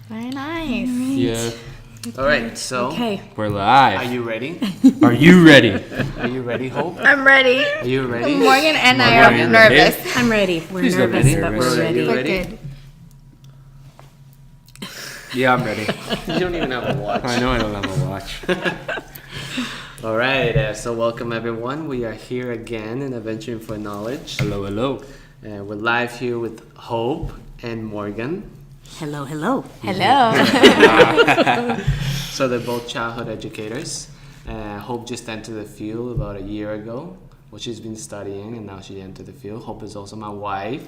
Very nice. Yeah. All right, so We're live. are you ready? Are you ready? Are you ready, Hope? I'm ready. Are you ready? Morgan and I Morgan, are ready? nervous. I'm ready. We're Please don't be nervous, but nervous. we're ready. You But ready? good. Yeah, I'm ready. You don't even have a watch. I know I don't have a watch. All right, so welcome everyone. We are here again in Adventuring for Knowledge. Hello, hello. We're live here with Hope and Morgan. Hello, hello. Hello. So they're both childhood educators. Hope just entered the field about a year ago. Well, she's been studying and now she entered the field. Hope is also my wife.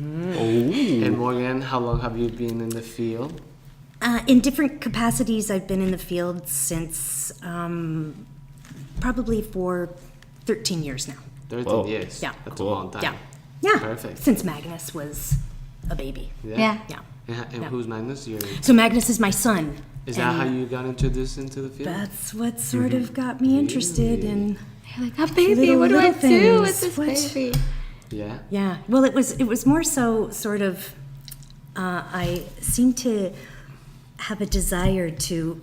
And Morgan, how long have you been in the field? In different capacities, I've been in the field since probably for 13 years now. 13 Whoa. years. Yeah. That's Cool. a long time. Yeah. Yeah. Perfect. Since Magnus was a baby. Yeah. Yeah. And Yeah. who's Magnus? So Magnus is my son. Is that and how you got introduced into the field? That's what sort of got me interested in. You're like, a baby, what do I Little do with things. this What? baby? Yeah. Yeah. Well, it was more so sort of. I seem to have a desire to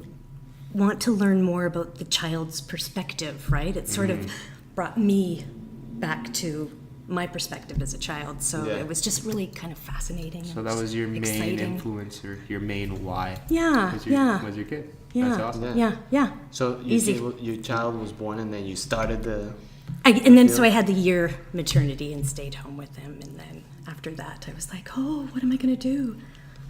want to learn more about the child's perspective. Right. It sort of brought me back to my perspective as a child. So Yeah. it was just really kind of fascinating. So and that was your main exciting. influencer, your main why. Yeah. Was your, Yeah. Was your kid. Yeah. That's awesome. Yeah. Yeah. Yeah. So you Easy. say your child was born and then you started the... And then so I had the year maternity and stayed home with him, and then after that I was like, oh, what am I going to do?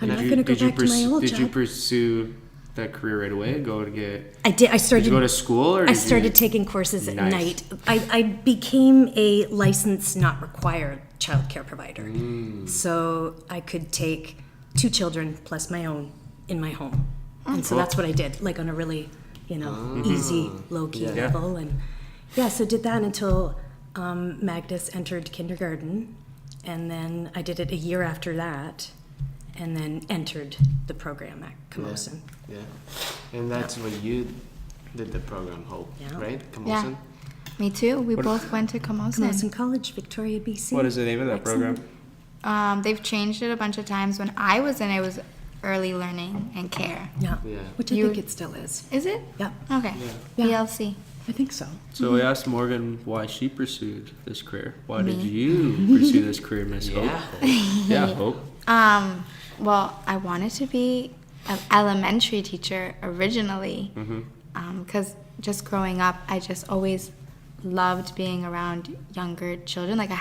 I'm not going to go back to my old Did you job. pursue that career right away? Go to get... I did. I Did started. you go to school or I did started you... taking courses at Nice. night. I became a licensed, not required child care provider. So I could take 2 children plus my own in my home. And so Cool. that's what I did, like on a really, easy, low-key Yeah. level. And yeah, so did that until Magnus entered kindergarten. And then I did it a year after that. And then entered the program at Camosun. Yeah. And that's where you did the program, Hope, Yeah. right? Yeah. Camosun? Me too. We both went to Camosun. Camosun College, Victoria, BC. What is the name of that Excellent. program? They've changed it a bunch of times. When I was in it, was early learning and care. Yeah. Yeah. Which I You- think it still is. Is it? Yeah. Okay. Yeah. BLC. I think so. So I asked Morgan why she pursued this career. Why did you pursue this career, Miss Hope? Yeah, Hope. Well, I wanted to be an elementary teacher originally, because just growing up, I just always loved being around younger children. Like I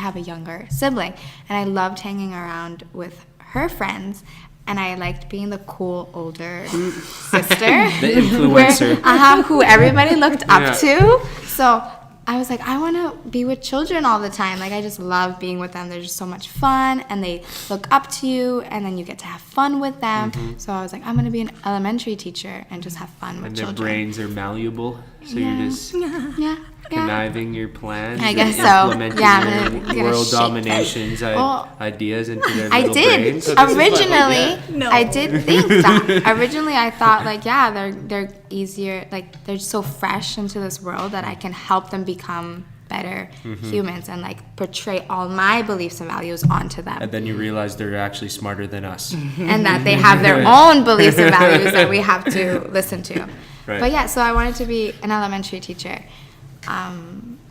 have a younger sibling, and I loved hanging around with her friends. And I liked being the cool older sister. The influencer. Who everybody looked up Yeah. to. So I was like, I want to be with children all the time. Like, I just love being with them. They're just so much fun, and they look up to you, and then you get to have fun with them. So I was like, I'm going to be an elementary teacher and just have fun with And their children. brains are malleable, so Yeah. you're just Yeah. conniving your plans. I and guess so. implementing Yeah, your I'm gonna world shake dominations Well, ideas into their I little did. brains. Originally, No. I did think that. Originally, I thought like, yeah, they're easier. Like they're so fresh into this world that I can help them become better humans and like portray all my beliefs and values onto them, And then you realize they're actually smarter than us. and that they have their own beliefs and values that we have to listen to. Right. But yeah, so I wanted to be an elementary teacher,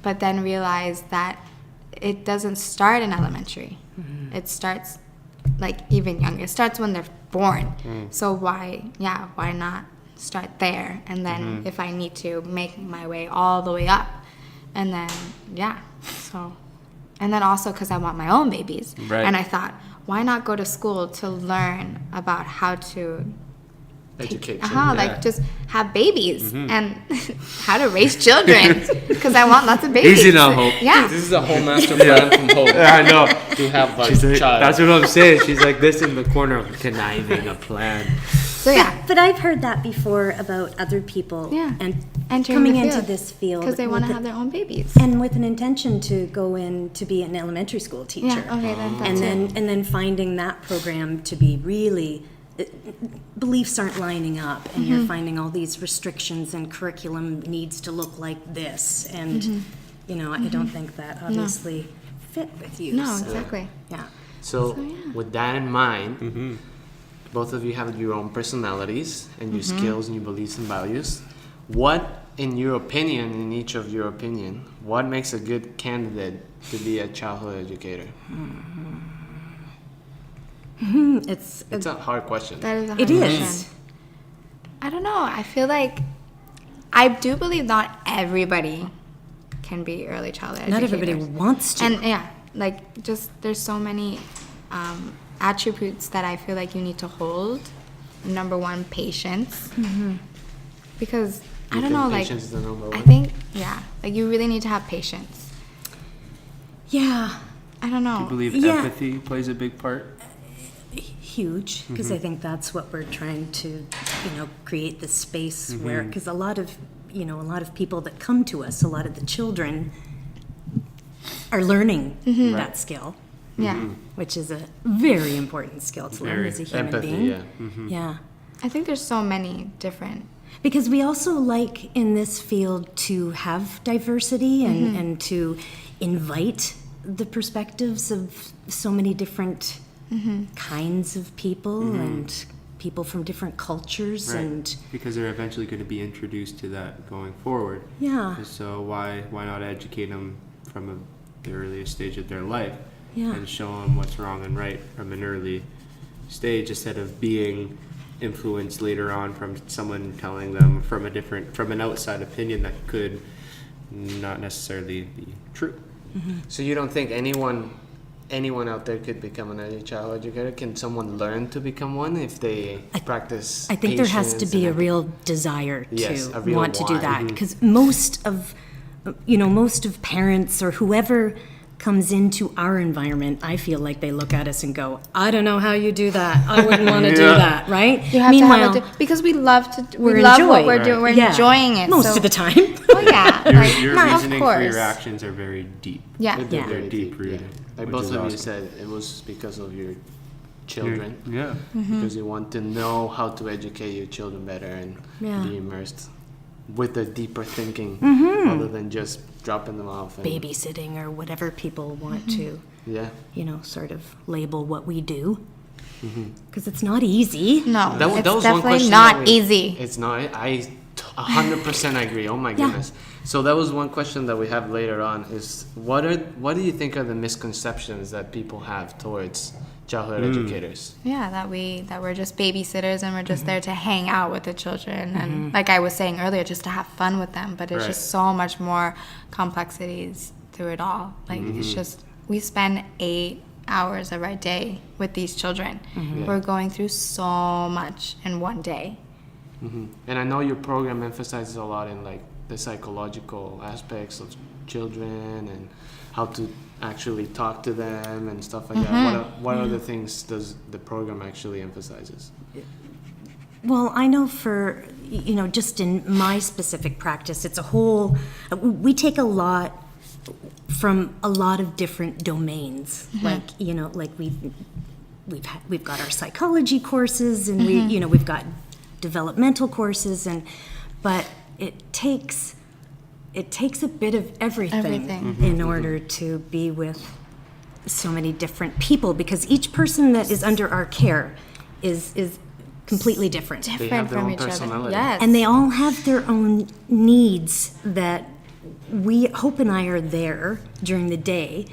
but then realized that it doesn't start in elementary. It starts like even younger. It starts when they're born. So why not start there? And then if I need to, make my way all the way up. And then, and then also because I want my own babies. Right. And I thought, why not go to school to learn about how to Education. like just have babies and how to raise children, because I want lots of babies. Easy now, Hope. Yeah. This is a whole master plan from Hope I know. to have a She's like, child. that's what I'm saying. She's like this in the corner, conniving a plan. So yeah, But I've heard that before about other people and entering coming the into field. this field because they want to with have their own babies. and with an intention to go in to be an elementary school teacher. Yeah. Okay. Then that's And then finding that program to be really beliefs aren't lining up, and you're finding all these restrictions and curriculum needs to look like this, and I don't think that obviously fit with you. No, so, exactly. Yeah. So with that in mind, both of you have your own personalities and your skills and your beliefs and values. What, in your opinion, in each of your opinion, what makes a good candidate to be a childhood educator? It's It's a hard question. That is a It hard is. question. I don't know. I feel like I do believe not everybody can be early childhood not educators. everybody wants to. And yeah, like just there's so many attributes that I feel like you need to hold. Number one, patience. Because I You don't think know, like patience is the number one? I think like you really need to have patience. Yeah, I don't know. Do you believe Yeah. empathy plays a big part? huge, because I think that's what we're trying to, create this space where, because a lot of people that come to us, a lot of the children are learning that skill, Yeah. which is a very important skill to learn Very. as a human Empathy, being. yeah. Yeah. I think there's so many different. Because we also like in this field to have diversity and to invite the perspectives of so many different kinds of people and people from different cultures and because they're eventually going to be introduced to that going forward. yeah, So why not educate them from the earliest stage of their life Yeah. and show them what's wrong and right from an early stage instead of being influenced later on from someone telling them from an outside opinion that could not necessarily be true. So you don't think anyone out there could become an early child educator? Can someone learn to become one if they practice? I think there has to patience be a and real desire Yes, to a real want to do why. that because most of parents or whoever comes into our environment, I feel like they look at us and go, I don't know how you do that. I wouldn't want to do that, right? You have Meanwhile, to have because we love to. we're We love what enjoying we're it. doing. We're Yeah. enjoying it most so- of the time. Oh yeah, like, Your of reasoning for course. your actions are very deep. Yeah. They're Yeah. very They're deep, deep-rooted, yeah. Like which both is of you awesome. said, it was because of your children. Yeah. Because you want to know how to educate your children better and Yeah. be immersed with a deeper thinking other than just dropping them off. And, Babysitting or whatever people want to, Yeah. sort of label what we do. Because it's not easy. No, That it's was one definitely question not that we- easy. It's not. I 100% agree. Oh my goodness. So that was one question that we have later on is what do you think are the misconceptions that people have towards childhood educators? Yeah, that we're just babysitters and we're just there to hang out with the children and like I was saying earlier, just to have fun with them. But it's Right. just so much more complexities through it all. Like it's just we spend 8 hours of our day with these children. We're going through so much in one day. And I know your program emphasizes a lot in like the psychological aspects of children and how to actually talk to them and stuff like that. What other things does the program actually emphasizes? Well, I know for, just in my specific practice, it's a whole, we take a lot from a lot of different domains. Like, like we've got our psychology courses and we've got developmental courses but it takes a bit of everything. In order to be with so many different people because each person that is under our care is completely different. They Different have their from own each other. personality. Yes. And they all have their own needs that Hope and I are there during the day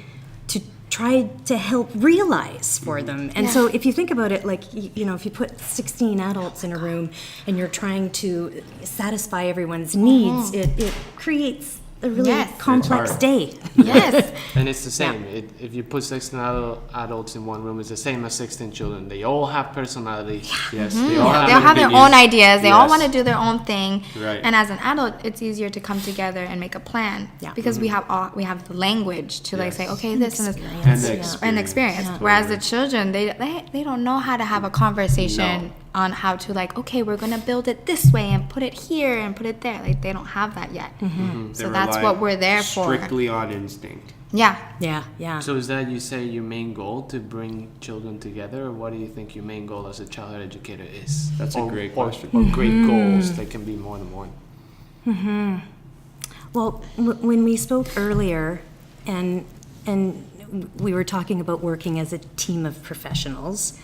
to try to help realize for them. And so if you think about it, like, if you put 16 adults in a room and you're trying to satisfy everyone's needs, it creates a really Yes. complex hard. day. Yes. And it's the same. If you put 16 adults in one room, it's the same as 16 children. They all have personality. Yes. They all have their own ideas. They all want to do their own thing. Right. And as an adult, it's easier to come together and make a plan. Yeah. Because we have the language to like say, okay, this and this. And the experience. Whereas the children, they don't know how to have a conversation on how to like, okay, we're gonna build it this way and put it here and put it there. Like they don't have that yet. So They that's rely what we're there for. Strictly on instinct. Yeah. Yeah. So is that, you say, your main goal to bring children together, or what do you think your main goal as a childhood educator is? That's a great question. Or great goals. They can be more than one. Well, when we spoke earlier, and we were talking about working as a team of professionals,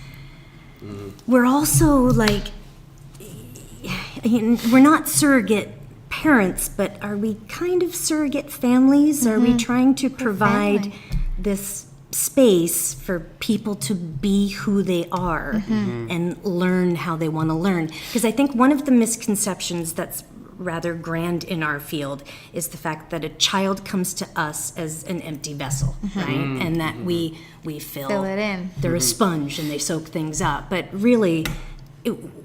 we're also like, we're not surrogate parents, but are we kind of surrogate families? Are we trying to provide family. this space for people to be who they are and learn how they want to learn? Because I think one of the misconceptions that's rather grand in our field is the fact that a child comes to us as an empty vessel, right? And that we fill it in. They're a sponge and they soak things up. But really,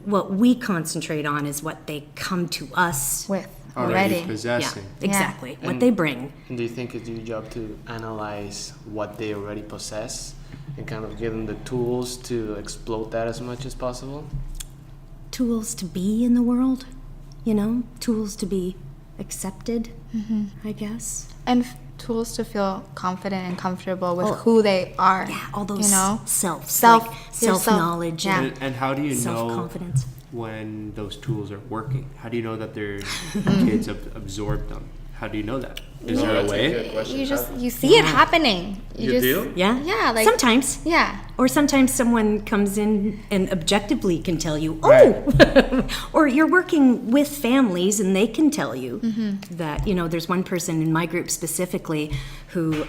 what we concentrate on is what they come to us With Already already. possessing. exactly. What And- they bring. And do you think it's your job to analyze what they already possess and kind of give them the tools to explode that as much as possible? Tools to be in the world, tools to be accepted, I guess. And tools to feel confident and comfortable with who they are. Yeah, all those Self- self-knowledge yeah. and And how do you know self-confidence. when those tools are working? How do you know that their kids have absorbed them? How do you know that? Is there a way? You see it happening. You do? Yeah? Yeah, like sometimes. yeah. Or sometimes someone comes in and objectively can tell you, Right. or you're working with families and they can tell you that, there's one person in my group specifically who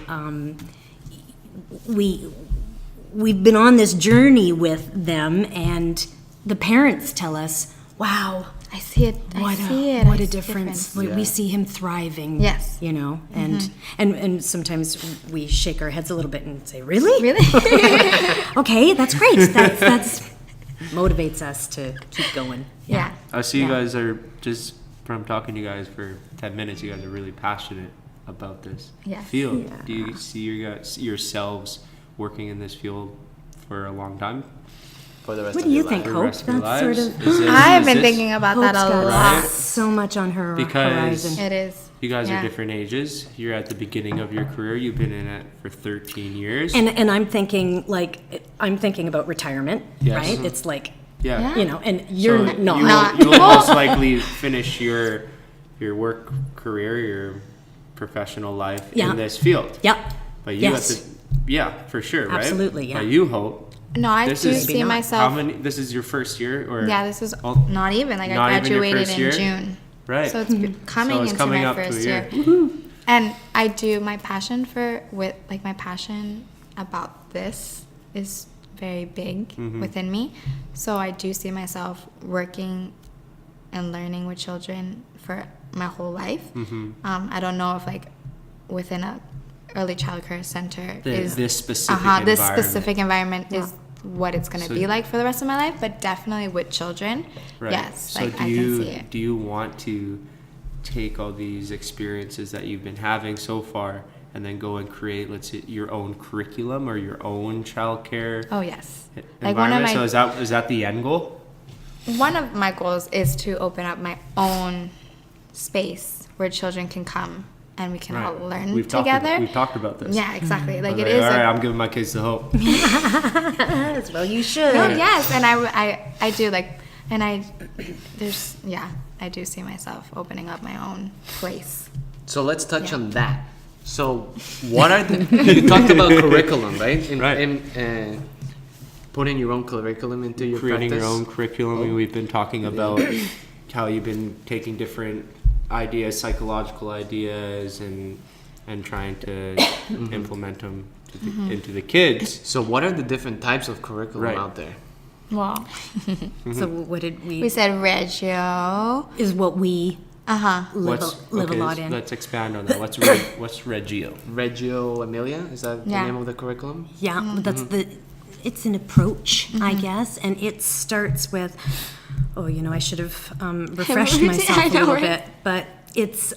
we've been on this journey with them, and the parents tell us, wow, I see it. what What a difference. We see him thriving. Yes. And sometimes we shake our heads a little bit and say, really? Really? Okay, that's great. That's motivates us to keep going. Yeah. I see you Yeah. guys are, just from talking to you guys for 10 minutes, you guys are really passionate about this Yes. field. Yeah. Do you see yourselves working in this field for a long time? For the rest What of do you your think, life? The Hope? rest of your That's sort lives? of. Is this- I've is been this- thinking about that Hope's a got lot. so much on her Because- horizon. It is. You guys Yeah. are different ages. You're at the beginning of your career. You've been in it for 13 years. And I'm thinking about retirement, Yes. right? It's like, yeah. Yeah. and you're So not. You will most likely finish your work career, your professional life Yeah. in this field. Yep. But you Yes. have to, yeah, for sure, right? Absolutely, yeah. But you hope. No, I This do is- see not. myself. How many? This is your first year, or Yeah, this is Oh, not even like not I even your graduated first in year? June. right? So it's coming So it's into coming my up to a first year. year. And I do my passion my passion about this is very big Mm-hmm. within me. So I do see myself working and learning with children for my whole life. Mm-hmm. I don't know if like within a early childcare center is This specific this environment. specific environment is what it's going to So- be like for the rest of my life, but definitely with children. Right. Yes, So like do I you can see it. do you want to take all these experiences that you've been having so far and then go and create, let's say, your own curriculum or your own childcare Oh yes. environment? So is that the end goal? One of my goals is to open up my own space where children can come and we can all learn We've together. We've talked about this. Yeah, exactly. Like I was it like, is. all right, a- I'm giving my kids the hope. Well, you should. no, yes, and I do like, and I do see myself opening up my own place. So let's touch Yeah. on that. So what are the, you talked about curriculum, right? Right. Putting your own curriculum into your Creating practice. your own curriculum. Oh. We've been talking about how you've been taking different ideas, psychological ideas, and trying to implement them into the kids. So what are the different types of curriculum Right. out there? Well, So what did we said Reggio. is what we live Okay, a lot in. Let's expand on that. What's Reggio? Reggio Emilia, is that the Yeah. name of the curriculum? Yeah, but that's it's an approach, I guess, and it starts with, I should have refreshed myself I a know, little right? bit, but it's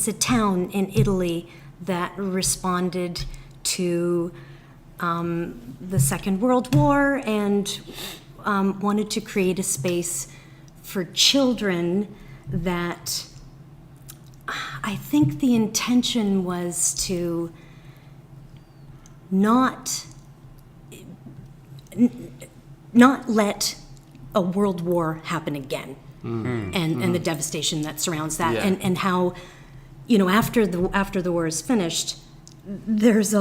a town in Italy that responded to the Second World War and wanted to create a space for children that I think the intention was to not let a world war happen again, and the devastation that surrounds that, Yeah. and how, after the war is finished, there's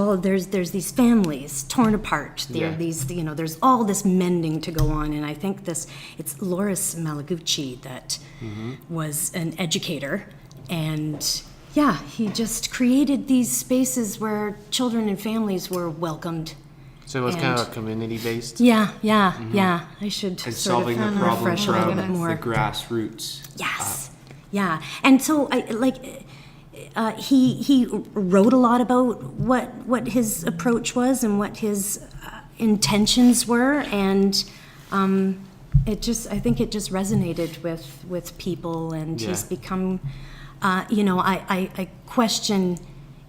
these families torn apart. There are these, there's all this mending to go on, and I think it's Loris Malaguchi that was an educator, and he just created these spaces where children and families were welcomed. So it was kind of community based. Yeah. I should And sort solving of the problem refresh a little bit from more. the grassroots. Yes. Yeah. And so he wrote a lot about what his approach was and what his intentions were, and I think it just resonated with people, and he's become, I question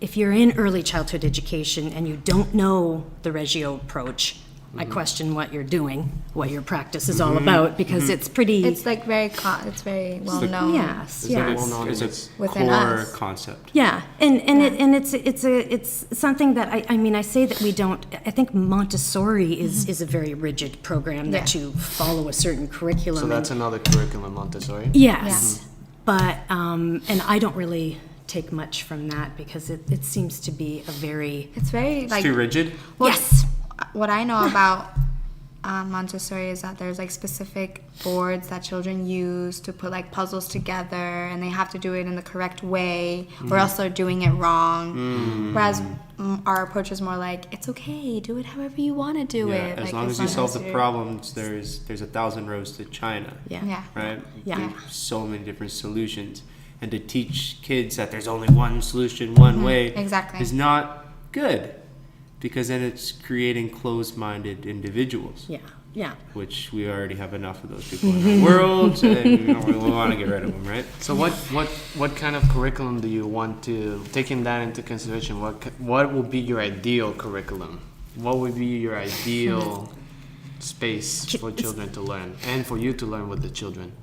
if you're in early childhood education and you don't know the Reggio approach. I question what you're doing, what your practice is all about, because it's pretty. It's like it's very well known. Yes. It's a Within core us. concept. Yeah, it's something that I say that we don't. I think Montessori is a very rigid program that you follow a certain curriculum. So that's another curriculum, Montessori. Yes, but and I don't really take much from that because it seems to be a very. It's very It's like too rigid. Yes. What I know about Montessori is that there's like specific boards that children use to put like puzzles together, and they have to do it in the correct way, or else they're doing it wrong. Whereas our approach is more like, it's okay, do it however you want to do it. As Like, long as you solve the you're- problems, there's 1,000 roads to China. Yeah. Right? Yeah. There's so many different solutions. And to teach kids that there's only one solution, one way, Exactly. is not good. Because then it's creating closed-minded individuals. Yeah. Which we already have enough of those people in the world, so we don't really want to get rid of them, right? So what kind of curriculum do you want to, taking that into consideration, what would be your ideal curriculum? What would be your ideal space for children to learn and for you to learn with the children?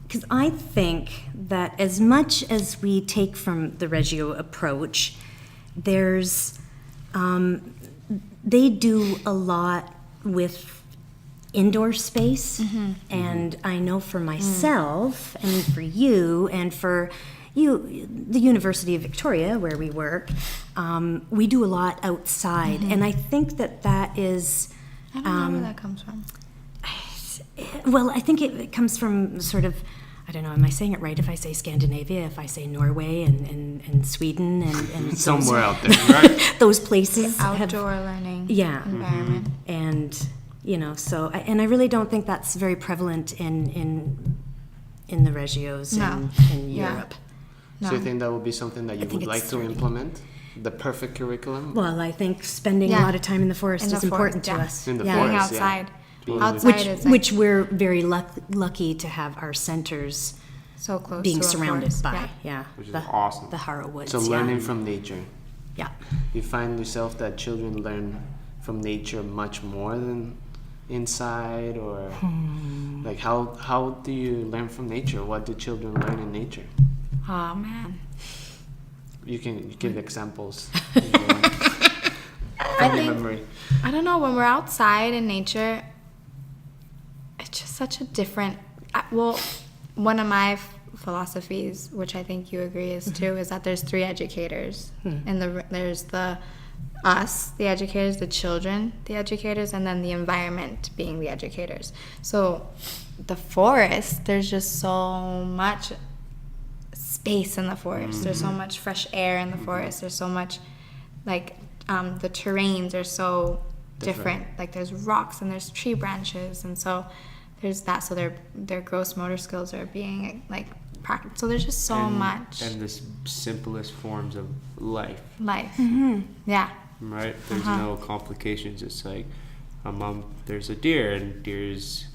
Because I think that as much as we take from the Reggio approach, there's they do a lot with indoor space, and I know for myself and for you and for you, the University of Victoria, where we work, we do a lot outside, and I think that is. I don't know where that comes from. Well, I think it comes from sort of, I don't know, am I saying it right if I say Scandinavia, if I say Norway and Sweden and Somewhere out there, right? those places have, Outdoor learning environment. And, so, and I really don't think that's very prevalent in the Reggios in Europe. So you think that would be something that you think would like it's to really- implement? The perfect curriculum? Well, I think spending a lot of time in the forest In the is important forest, to yeah. us. In the Being forest, yeah. outside. Being Outside is like Which we're very lucky to have our centers so close being to a surrounded forest. by. Which is the, awesome. The Harrow Woods. So learning from nature. Yeah. You find yourself that children learn from nature much more than inside, or like how do you learn from nature? What do children learn in nature? Oh man. You can give examples if you want, from your memory. I don't know, when we're outside in nature, it's just such a different, one of my philosophies, which I think you agree is too, is that there's 3 educators. And there's us, the educators, the children, the educators, and then the environment being the educators. So the forest, there's just so much space in the forest. There's so much fresh air in the forest. There's so much, like, the terrains are so different. Like, there's rocks and there's tree branches, and so there's that. So their gross motor skills are being like practiced. So there's just so much And the simplest forms of life. Yeah. Right? There's no complications. It's like there's a deer, and deers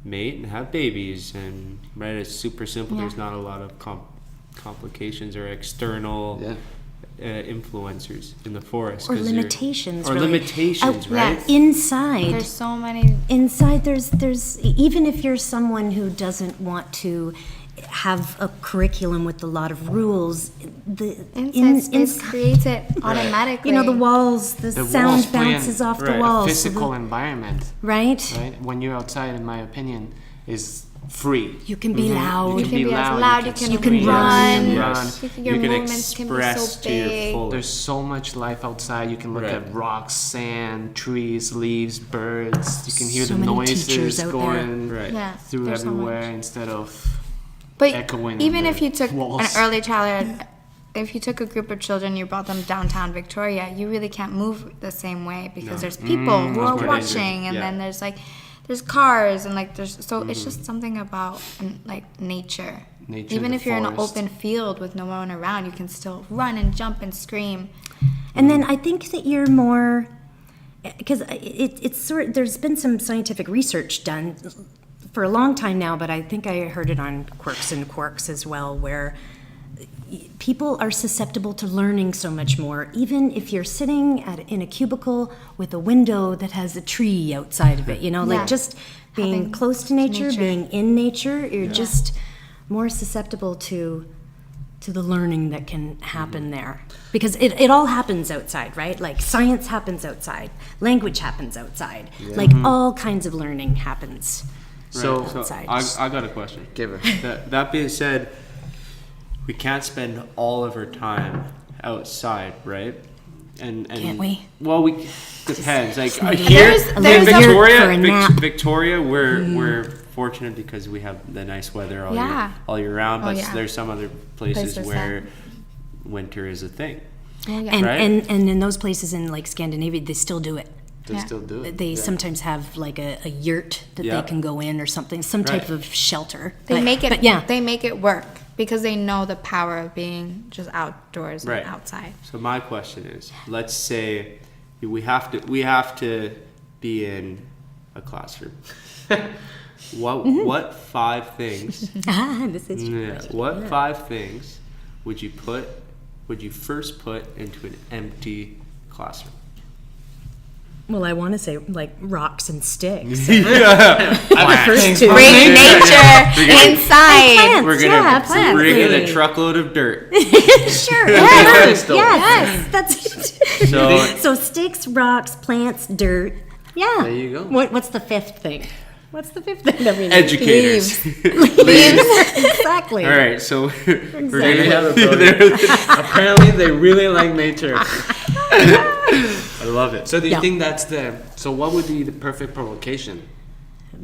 mate and have babies, and right, it's super simple. There's not a lot of complications or external influencers in the forest. Or limitations. Or really. limitations, right? Yes. Inside. There's so many. Inside, there's even if you're someone who doesn't want to have a curriculum with a lot of rules, the Inside space creates it automatically. the walls, the sound walls play bounces off the right, a walls. Physical environment, right? right? When you're outside, in my opinion, is free. You can be loud. You can be as loud, you can scream, run. you can Yes. run. Your You can movements can be express so to your big. fullest. There's so much life outside. You can look Right. at rocks, sand, trees, leaves, birds. You can hear So the many noises teachers out there. going Right. Yeah, through there's so everywhere much. instead of But echoing even on if the you took walls. an early childhood, if you took a group of children, you brought them downtown Victoria, you really can't move the same way because there's people who are that's watching, crazy. and Yeah. then there's cars, and like there's so it's just something about like nature. Nature, Even the if you're in an forest. open field with no one around, you can still run and jump and scream. And then I think that you're more, because it's sort. There's been some scientific research done for a long time now, but I think I heard it on Quirks and Quarks as well, where people are susceptible to learning so much more, even if you're sitting in a cubicle with a window that has a tree outside of it. You know, Yeah. like just being Having close to nature, nature. being in nature, you're just more susceptible to the learning that can happen there, because it all happens outside, right? Like science happens outside, language happens outside, like all kinds of learning happens. So, So outside. I got a question. give her. That being said, we can't spend all of our time outside, right? And Can't we? Well, we depends. Like There's here a little in bit Victoria, for a nap. Victoria, we're fortunate because we have the nice weather Yeah. all year round. Oh, But yeah. there's some other places Places where winter is a thing. Oh, yeah. And, Right? and in those places in like Scandinavia, they still do it. They Yeah. still do it. They sometimes have like a yurt that Yeah. they can go in or something, some type Right. of shelter. They make it. But yeah, They make it work because they know the power of being just outdoors Right. and outside. So my question is, let's say we have to be in a classroom. What 5 things? this is your Yeah, question. what 5 things would you first put into an empty classroom? Well, I want to say like rocks and sticks. First two. Bring nature inside. Plants, We're yeah, gonna plants. bring in a truckload of dirt. Sure. Yes, Yes, that's it. So So sticks, rocks, plants, dirt. Yeah. There you go. What's the 5th thing? What's the 5th thing that we need? educators. Exactly. All right, so we're There you have gonna. it, brother. Apparently, they really like nature. I love it. So, do you Yeah. think that's so what would be the perfect provocation? Like,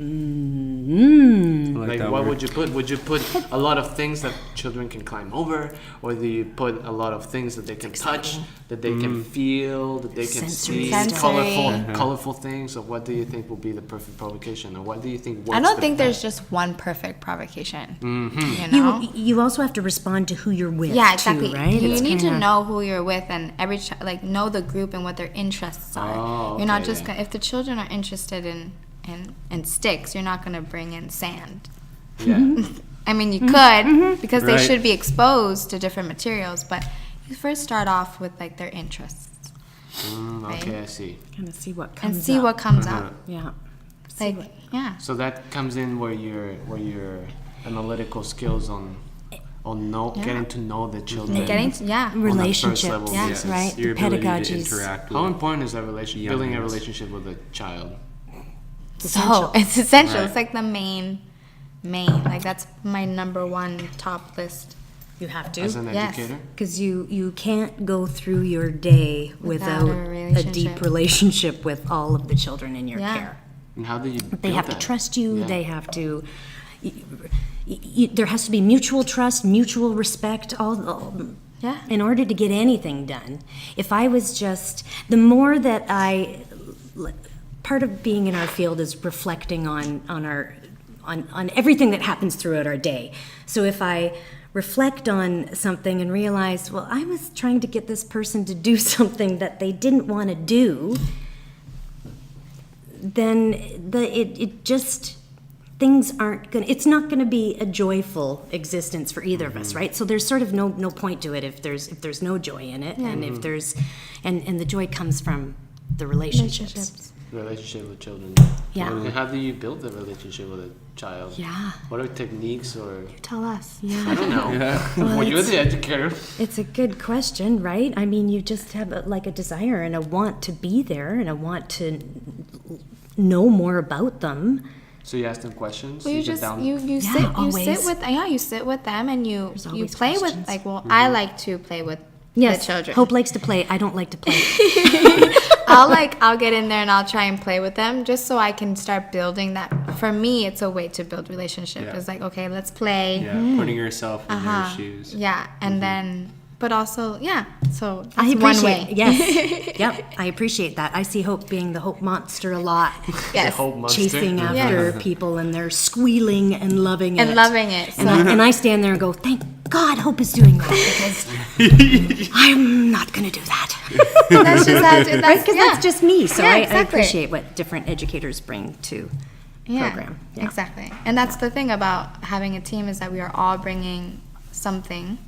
that what word. would you put? Would you put a lot of things that children can climb over, or do you put a lot of things that they can touch, that they can feel, that they can Sensory see, stuff. colorful things? Or what do you think will be the perfect provocation, or what do you think? Works I don't the think there's best? just one perfect provocation. You know? You also have to respond to who you're with. Yeah, exactly. Too, right? You It's need to kinda- know who you're with and like know the group and what their interests are. Oh, You're not okay, just yeah. gonna, if the children are interested in sticks, you're not gonna bring in sand. Yeah. I mean, you could because they Right. should be exposed to different materials, but you first start off with like their interests Okay, I see. Kind of see what comes and see up. what comes up. Yeah. Like, yeah. So that comes in where your analytical skills on getting to know the children. Getting to, yeah. on the first Relationships, level, Yeah. yes. right? Your The ability to pedagogies. interact How with important is that relationship? Young Building a ones. relationship with a child. So it's essential. Right. It's like the main. Like that's my number 1 top list. You have to. As an Yes. educator. Because you can't go through your day Without without a a deep relationship with all of the children in your Yeah. care. And how do you They build have to that? trust you. Yeah. They have to. There has to be mutual trust, mutual respect. All Yeah. in order to get anything done. If I was just the more that part of being in our field is reflecting on everything that happens throughout our day. So if I reflect on something and realize, well, I was trying to get this person to do something that they didn't want to do, then it just things aren't gonna. It's not going to be a joyful existence for either of us, right? So there's sort of no point to it if there's no joy in it, and if there's and the joy comes from the relationships. Relationship with children. Yeah. And how do you build a relationship with a child? Yeah. What are techniques or Tell us. I don't know. Well, Well, you're it's- the educator. It's a good question, right? I mean, you just have a desire and a want to be there and a want to know more about them. So you ask them questions. Well, you get just down. you Yeah, sit always. you sit with them and you always play with questions. like I like to play with Yes, the children. Hope likes to play. I don't like to play. I'll get in there and I'll try and play with them just so I can start building that. For me, it's a way to build relationship. Yeah. It's like, okay, let's play. Yeah, putting yourself in their Uh-huh. shoes. Yeah, and then, but also, yeah. So that's I one appreciate. way. Yes. Yep. I appreciate that. I see Hope being the Hope monster a lot. Yes. Hope monster. Chasing after people and they're squealing and loving it. And loving it. So. And I stand there and go, thank God Hope is doing that because I'm not going to do that. That's just how to, that's, Because yeah. that's just me. So Yeah, I exactly. appreciate what different educators bring to program. Yeah. Exactly. And that's the thing about having a team is that we are all bringing something.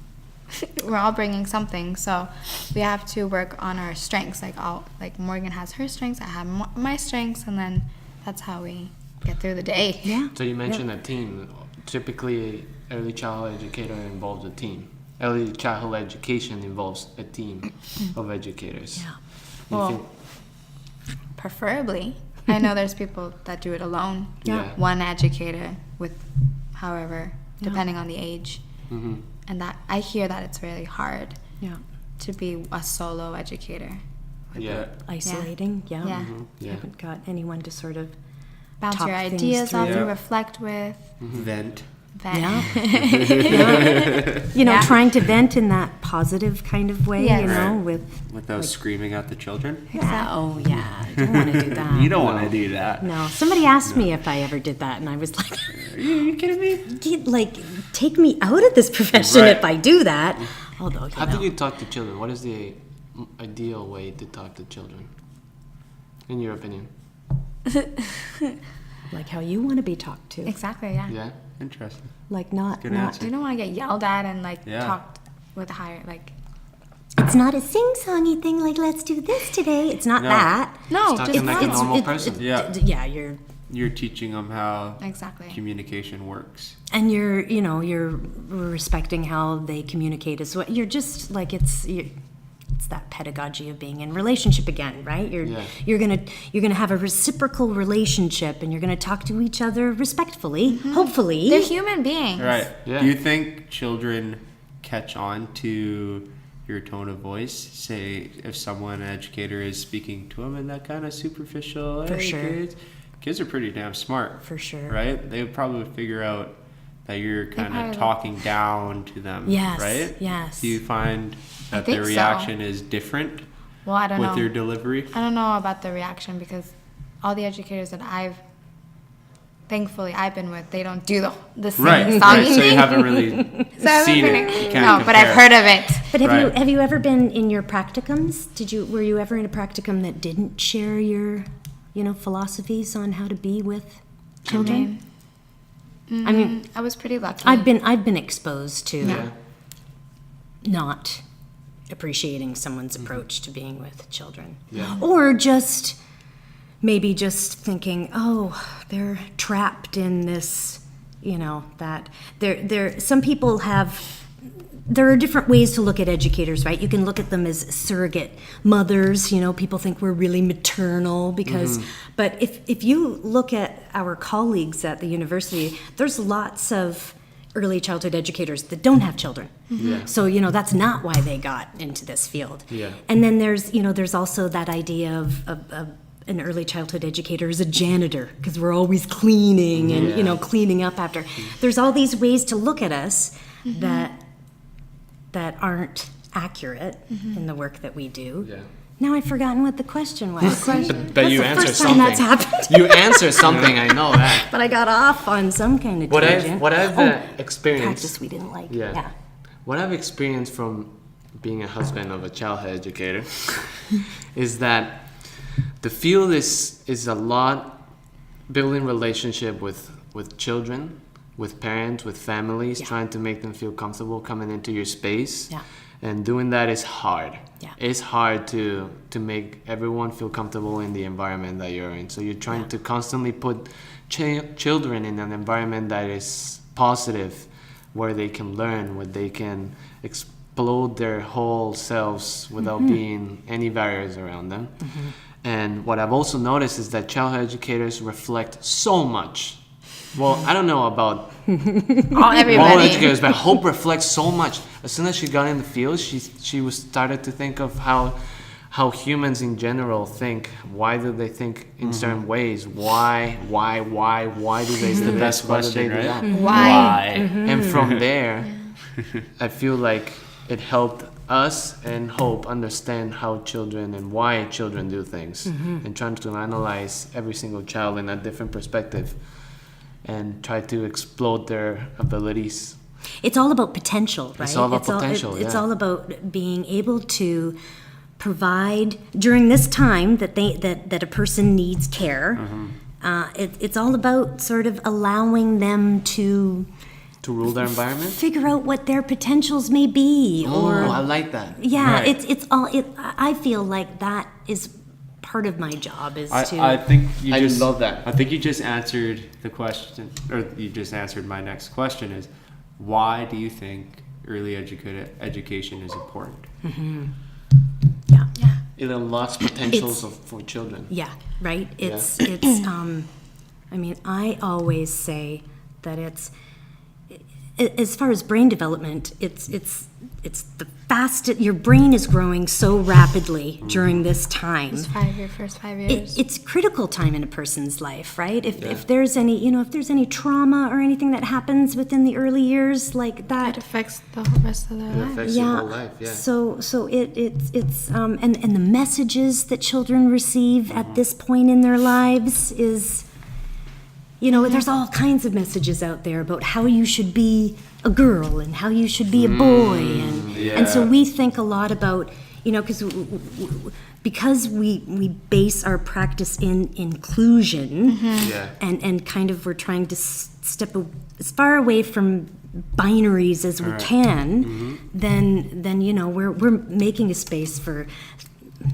We're all bringing something, so we have to work on our strengths. Like Morgan has her strengths, I have my strengths, and then that's how we get through the day. Yeah. So you mentioned a team. Typically, early childhood educator involves a team. Early childhood education involves a team of educators. Yeah. You Well, think- preferably. I know there's people that do it alone. Yeah. One educator with, however, depending on the age. Mhm. And that I hear that it's really hard Yeah. to be a solo educator. Yeah. Isolating. Yeah. Yeah. Yeah. Haven't got anyone to sort of Bounce talk your things ideas off through. and Yeah. reflect with. Vent. Vent. Yeah. You know, Yeah. trying to vent in that positive kind of way, Yes. you know, Right. with Without screaming at the children. oh yeah, I don't want to do that. You don't want to do that. No, somebody asked me if I ever did that, and I was like, Are you kidding me? like, take me out of this profession Right. if I do that. Although, How you do know, you talk to children? What is the ideal way to talk to children, in your opinion? like how you want to be talked to, Exactly, yeah. Yeah. Interesting. like not Good not. answer. You don't want to get yelled at and like Yeah. talked with higher like. It's not a sing-songy thing. Like, let's do this today. It's not No. that. No, Talking just like a normal. normal person. Yeah. Yeah, You're teaching them how Exactly. communication works. and you're respecting how they communicate as well. You're just like it's that pedagogy of being in relationship again, right? Yeah. You're gonna have a reciprocal relationship, and you're gonna talk to each other respectfully, hopefully. They're human beings. Right. Yeah. Do you think children catch on to your tone of voice? Say, if an educator is speaking to them in that kind of superficial, For "Hey, sure. kids are pretty damn smart. For sure. Right? They would probably figure out that you're kind probably of would. talking down to them. Yes, Right? yes. Do you find that think their so. reaction is different Well, I don't with know. their delivery? I don't know about the reaction because all the educators that thankfully I've been with, they don't do the same Right. song. Right. So you haven't really So I haven't seen been- it. You can't no, but I've compare. heard of it. But Right. have you ever been in your practicums? Were you ever in a practicum that didn't share your, philosophies on how to be with children? I mean, I was pretty lucky. I've been exposed to Yeah. not appreciating someone's approach to being with children. Yeah. Or maybe just thinking, oh, they're trapped in this, that some people there are different ways to look at educators, right? You can look at them as surrogate mothers. People think we're really maternal because, but if you look at our colleagues at the university, there's lots of early childhood educators that don't have children. Yeah. So, that's not why they got into this field. Yeah. And then there's also that idea of an early childhood educator is a janitor because we're always cleaning and, Yeah. cleaning up after. There's all these ways to look at us that aren't accurate in the work that we do. Yeah. Now I've forgotten what the question was. But That's you the answered first time something. that's happened. You answered something. I know that. But I got off on some kind of What tangent. I've Oh, experienced. practice we didn't like. Yeah. What I've experienced from being a husband of a childhood educator is that the field is a lot building relationship with children, with parents, with families, Yeah. trying to make them feel comfortable coming into your space. Yeah. And doing that is hard. Yeah. It's hard to make everyone feel comfortable in the environment that you're in. So you're trying to constantly put children in an environment that is positive, where they can learn, where they can explode their whole selves without being any barriers around them. And what I've also noticed is that childhood educators reflect so much Well, I don't know about All all everybody. educators, but Hope reflects so much. As soon as she got in the field, she was started to think of how humans in general think. Why do they think in certain ways? Why do they do the this? best Why do they question, do right? that? Why? And from there, I feel like it helped us and Hope understand how children and why children do things, and trying to analyze every single child in a different perspective and try to explode their abilities. It's all about potential, right? It's all about potential, It's yeah. all about being able to provide during this time that a person needs care. It's all about sort of allowing them to To rule their environment? figure out what their potentials may be, or Oh, I like that. yeah, Right. it's all. I feel like that is part of my job is to. I think you I just love that. I think you just answered the question, or you just answered my next question: is why do you think early education is important? yeah. It unlocks potentials for children. Yeah, right. It's I mean, I always say that it's as far as brain development, it's the fastest. Your brain is growing so rapidly during this time. First 5 years. It's critical time in a person's life, right? If there's any, if there's any trauma or anything that happens within the early years like It that, affects the whole rest of their It life. affects your whole life, yeah. So it's and the messages that children receive at this point in their lives is, there's all kinds of messages out there about how you should be a girl and how you should be a boy, and so we think a lot about, because we base our practice in inclusion, Yeah. and kind of we're trying to step as far away from binaries as we can, then we're making a space for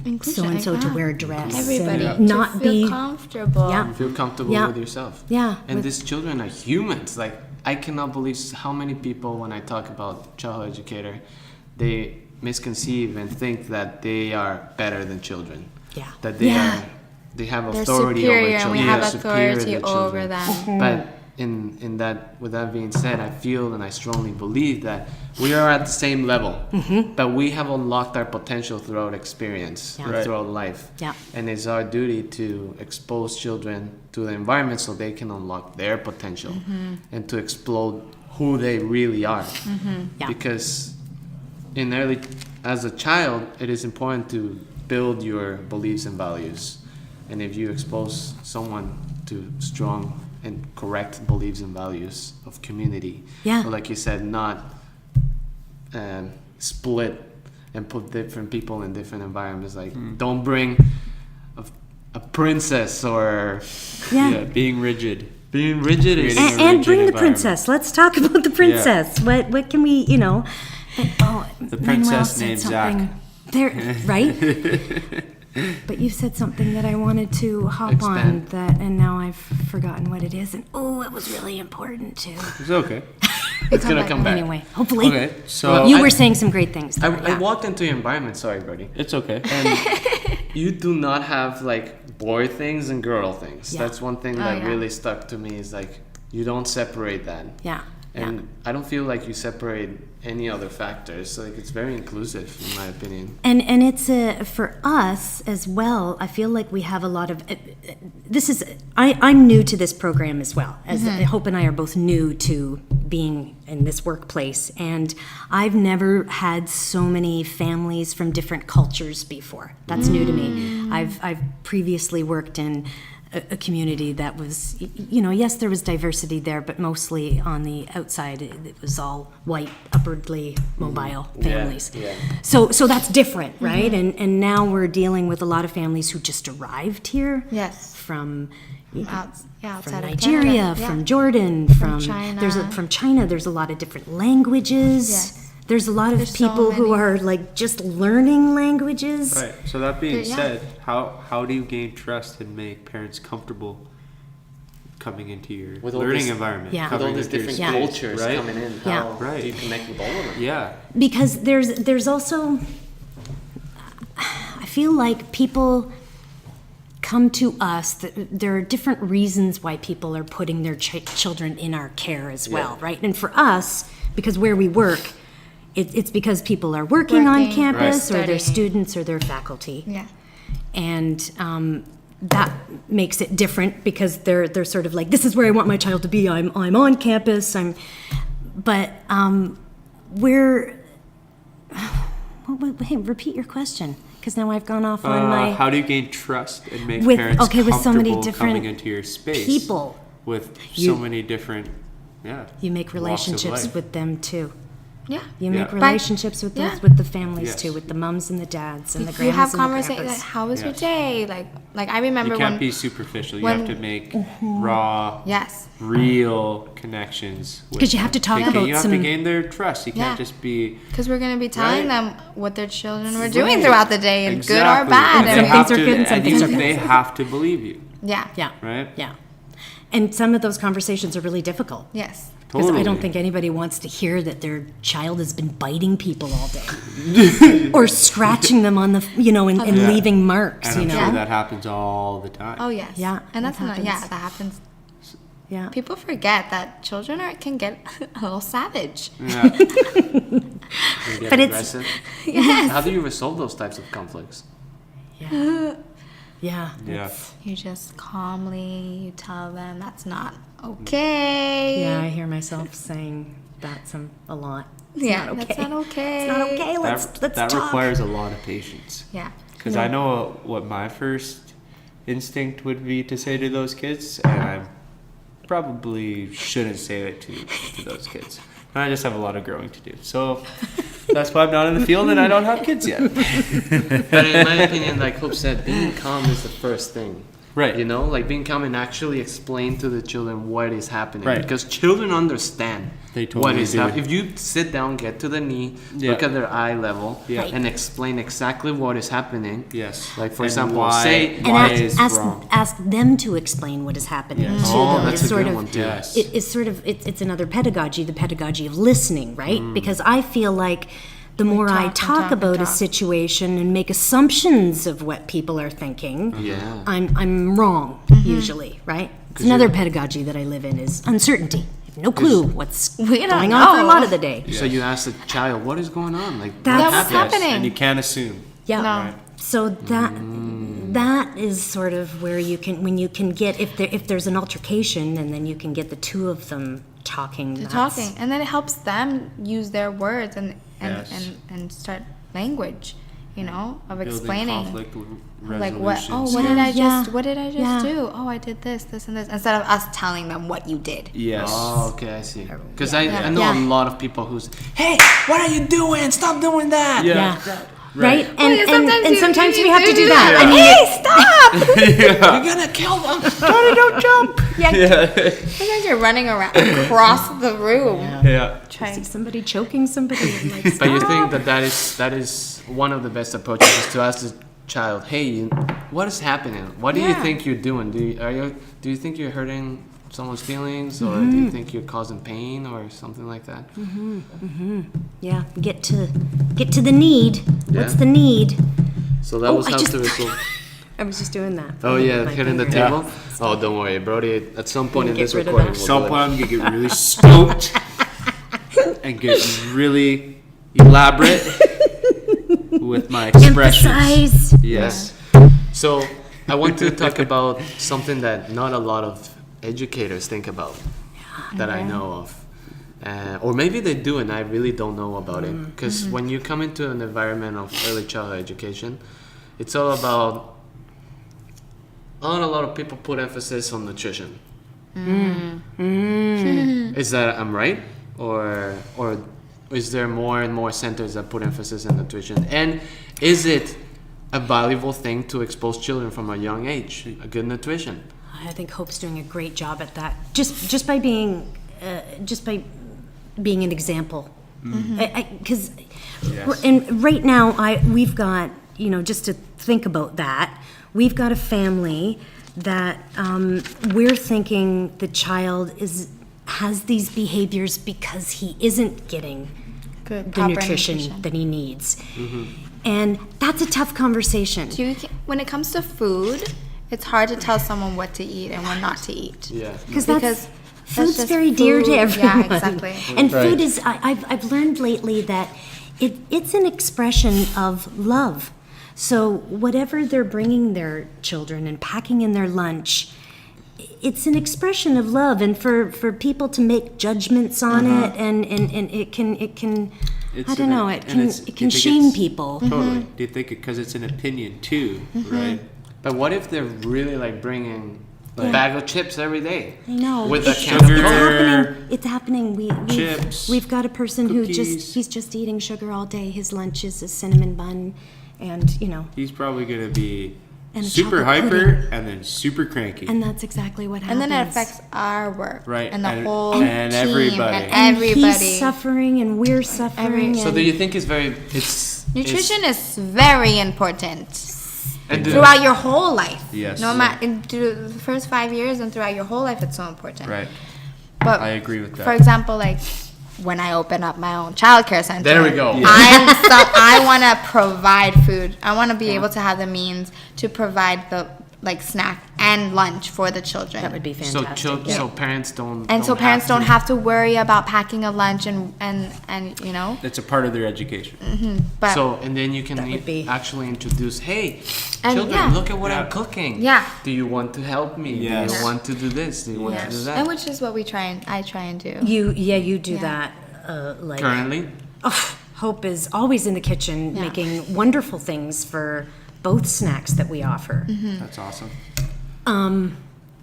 Inclusion, so and so to yeah. wear a dress, Everybody and not to feel be comfortable. Yeah. Feel comfortable Yeah. with yourself. Yeah, And with- these children are humans. Like, I cannot believe how many people, when I talk about child educator, they misconceive and think that they are better than children. Yeah. That they have They're authority superior, over and children. we have They're superior authority to over children. them. But with that being said, I feel and I strongly believe that we are at the same level, but we have unlocked our potential throughout experience, Yeah. and Right. throughout life. Yeah. And it's our duty to expose children to the environment so they can unlock their potential and to explode who they really are. Yeah. Because as a child, it is important to build your beliefs and values. And if you expose someone to strong and correct beliefs and values of community, Yeah. or like you said, not split and put different people in different environments. Like, don't bring a princess or yeah. Being rigid. being rigid is. Creating And rigid bring the environment. princess. Let's talk about the princess. What can we, The princess named Zach. There, right? But you said something that I wanted to hop on Expand. that, and now I've forgotten what it is. And it was really important too. It's okay. It's gonna come back. Anyway, hopefully. Okay, so You I- were saying some great things. I, there, I yeah. walked into your environment. Sorry, Brody. it's okay. And you do not have like boy things and girl things. Yeah. That's one thing Oh, that yeah. really stuck to me. Is like you don't separate that. Yeah. And Yeah. I don't feel like you separate any other factors. Like, it's very inclusive, in my opinion. And it's for us as well. I feel like we have a lot of. I'm new to this program as well. As Hope and I are both new to being in this workplace, and I've never had so many families from different cultures before. That's new to me. I've previously worked in a community that was, yes, there was diversity there, but mostly on the outside, it was all white, upwardly mobile families. yeah. So that's different, right? And now we're dealing with a lot of families who just arrived here. Yes. From From from outside of Nigeria, Canada. Yeah. from Jordan, from China. From China. There's a lot of different languages. Yes. There's a lot of There's so people who many. are like just learning languages. Right. So that being Yeah. said, how do you gain trust and make parents comfortable coming into your With all learning this- environment? Yeah. With all coming these into your different space, cultures right? coming in, Yeah. how Right. do you connect with all of them? Yeah. Because there's also, I feel like people come to us. There are different reasons why people are putting their children in our care as well, right? And for us, because where we work, it's because people are working on campus, or they're students, or they're faculty. Yeah. And that makes it different, because they're sort of like, this is where I want my child to be. I'm on campus. Hey, repeat your question, because now I've gone off on my. How do you gain trust and make with parents comfortable with so many different coming into your space? People. With so many different, You make relationships with them too. Yeah. You make Yeah. relationships with Yeah. the families Yes. too, with the mums and the dads and the You grandmas have and the conversations like, grandpas. how was your Yes. day? Like I remember You can't when. be superficial. You when- have to make raw, Yes. real connections. with 'Cause you have to them. talk about You have some- to gain their trust. You can't Yeah. just be. Because we're going to be telling Right. them what their children were doing Right. throughout the day, and good or Exactly. bad. And And they Some have things are to- good and some and things are They bad. have to believe you, yeah. Yeah. right? Yeah. And some of those conversations are really difficult. Yes. Because I Totally. don't think anybody wants to hear that their child has been biting people all day, or scratching them on the, and Yeah. leaving marks. And I'm you know, sure that happens all the time. Oh, yes. Yeah, And that's that yeah, happens. that happens. yeah. People forget that children can get a little savage. Yeah. You get But it's- aggressive. Yes. How do you resolve those types of conflicts? Yeah. Yeah. You just calmly you tell them that's not okay. Yeah, I hear myself saying that a lot. It's Yeah, not okay. that's not okay. It's not okay. Let's that talk. requires a lot of patience. Yeah. Because I know what my first instinct would be to say to those kids, and I probably shouldn't say it to those kids. And I just have a lot of growing to do. So that's why I'm not in the field and I don't have kids yet. But in my opinion, like Hope said, being calm is the first thing. Right. You know, like being calm and actually explain to the children what is happening. Right. Because children understand They totally what is do. happening. If you sit down, get to the knee, Yeah. look at their eye level, Yeah. and explain exactly what is happening. Yes. Like, for And example, why- say, And why ask, is ask, wrong. ask them to explain what is happening Yes. to oh, them. that's It's a sort good of, one too. Yes. It's sort of it's another pedagogy, the pedagogy of listening, right? Because I feel like the more I talk and talk talk and about a talk. situation and make assumptions of what people are thinking, Yeah. I'm wrong usually, right? It's 'Cause another you're- pedagogy that I live in is uncertainty. I have no clue what's We don't going on for a know. lot of the day. So you ask the child, what is going on? Like, That's- what What's happened? happening? And you can't assume. Yeah. No. Right. So that is sort of where you can, when you can get, if there's an altercation, and then you can get the two of them talking. Talking, and then it helps them use their words and Yes. and start language, of Building explaining. conflict Like what? resolution Oh, what did I skills. just? Yeah. What did I just Yeah. do? Oh, I did this, this, and this. Instead of us telling them what you did. Yes. Oh, okay, I see. Because Yeah. I know Yeah. a lot of people who's, hey, what are you doing? Stop doing that. Yeah. Right? Right. And, Well, sometimes you we have to do that. Yeah. I mean, Hey, stop! You're gonna kill them. don't jump. Yeah. Sometimes you're running around across the room Yeah. trying. See somebody choking somebody. And like, But you stop. think that is one of the best approaches is to ask the child, hey, what is happening? What do you Yeah. think you're doing? Do you think you're hurting someone's feelings, or do you think you're causing pain, or something like that? Yeah, get to the need. What's Yeah. the need? So that Oh, was I how just- to resolve. I was just doing that. Oh yeah, My hitting the finger. table. Oh, don't worry, Brody. At some point in Get this rid of recording, that. we'll Some do it. point you get really stoked and get really elaborate with my expressions. Emphasize. Yes. So I want to talk about something that not a lot of educators think about, that I know of. Or maybe they do and I really don't know about it. Because when you come into an environment of early childhood education, it's all about, not a lot of people put emphasis on nutrition. Is that I'm right? Or is there more and more centers that put emphasis on nutrition? And is it a valuable thing to expose children from a young age, a good nutrition? I think Hope's doing a great job at that. Just by being an example. Because Yes. and right now we've got, just to think about that, we've got a family that we're thinking the child has these behaviors because he isn't getting Good, the proper nutrition that he needs. And that's a tough conversation. When it comes to food, it's hard to tell someone what to eat and what not to eat. Yeah. Because Because food's just very dear to food. everyone. Yeah, exactly. And Right. food is, I've learned lately that it's an expression of love. So whatever they're bringing their children and packing in their lunch, it's an expression of love. And for people to make judgments on it, and it can It's I don't an- know, and it can it's- it can you think shame it's- people. Totally. Do you think because it's an opinion too, right? But what if they're really like bringing a bag of chips every day? I know. With a It's can of sugar. Coke? It's happening. Chips, We've got a person who cookies. he's just eating sugar all day. His lunch is a cinnamon bun, and He's probably gonna be And a super chocolate hyper pudding. and then super cranky. and that's exactly what And happens. then it affects our work. Right, And the and- whole and team. everybody. And And everybody. he's suffering, and we're suffering. So and do you think it's Nutrition is very important and throughout your whole life. Yes. No matter through the first 5 years and throughout your whole life, it's so important. Right. But I agree with that. For example, like when I open up my own childcare center. There we go. Yeah. I want to provide food. I want to be able to have the means to provide the snack and lunch for the children. that would be so fantastic. so parents don't and so parents don't have to worry about packing a lunch and That's a part of their education. but So and then you can That would be- actually introduce, hey, And children, yeah. look at what I'm Yeah. cooking. Yeah. Do you want to help me? Yes. Do you want to do this? Do you want to do that? and which is what I try and do. You do Yeah. that. Like Currently, Hope is always in the kitchen Yeah. making wonderful things for both snacks that we offer. That's awesome.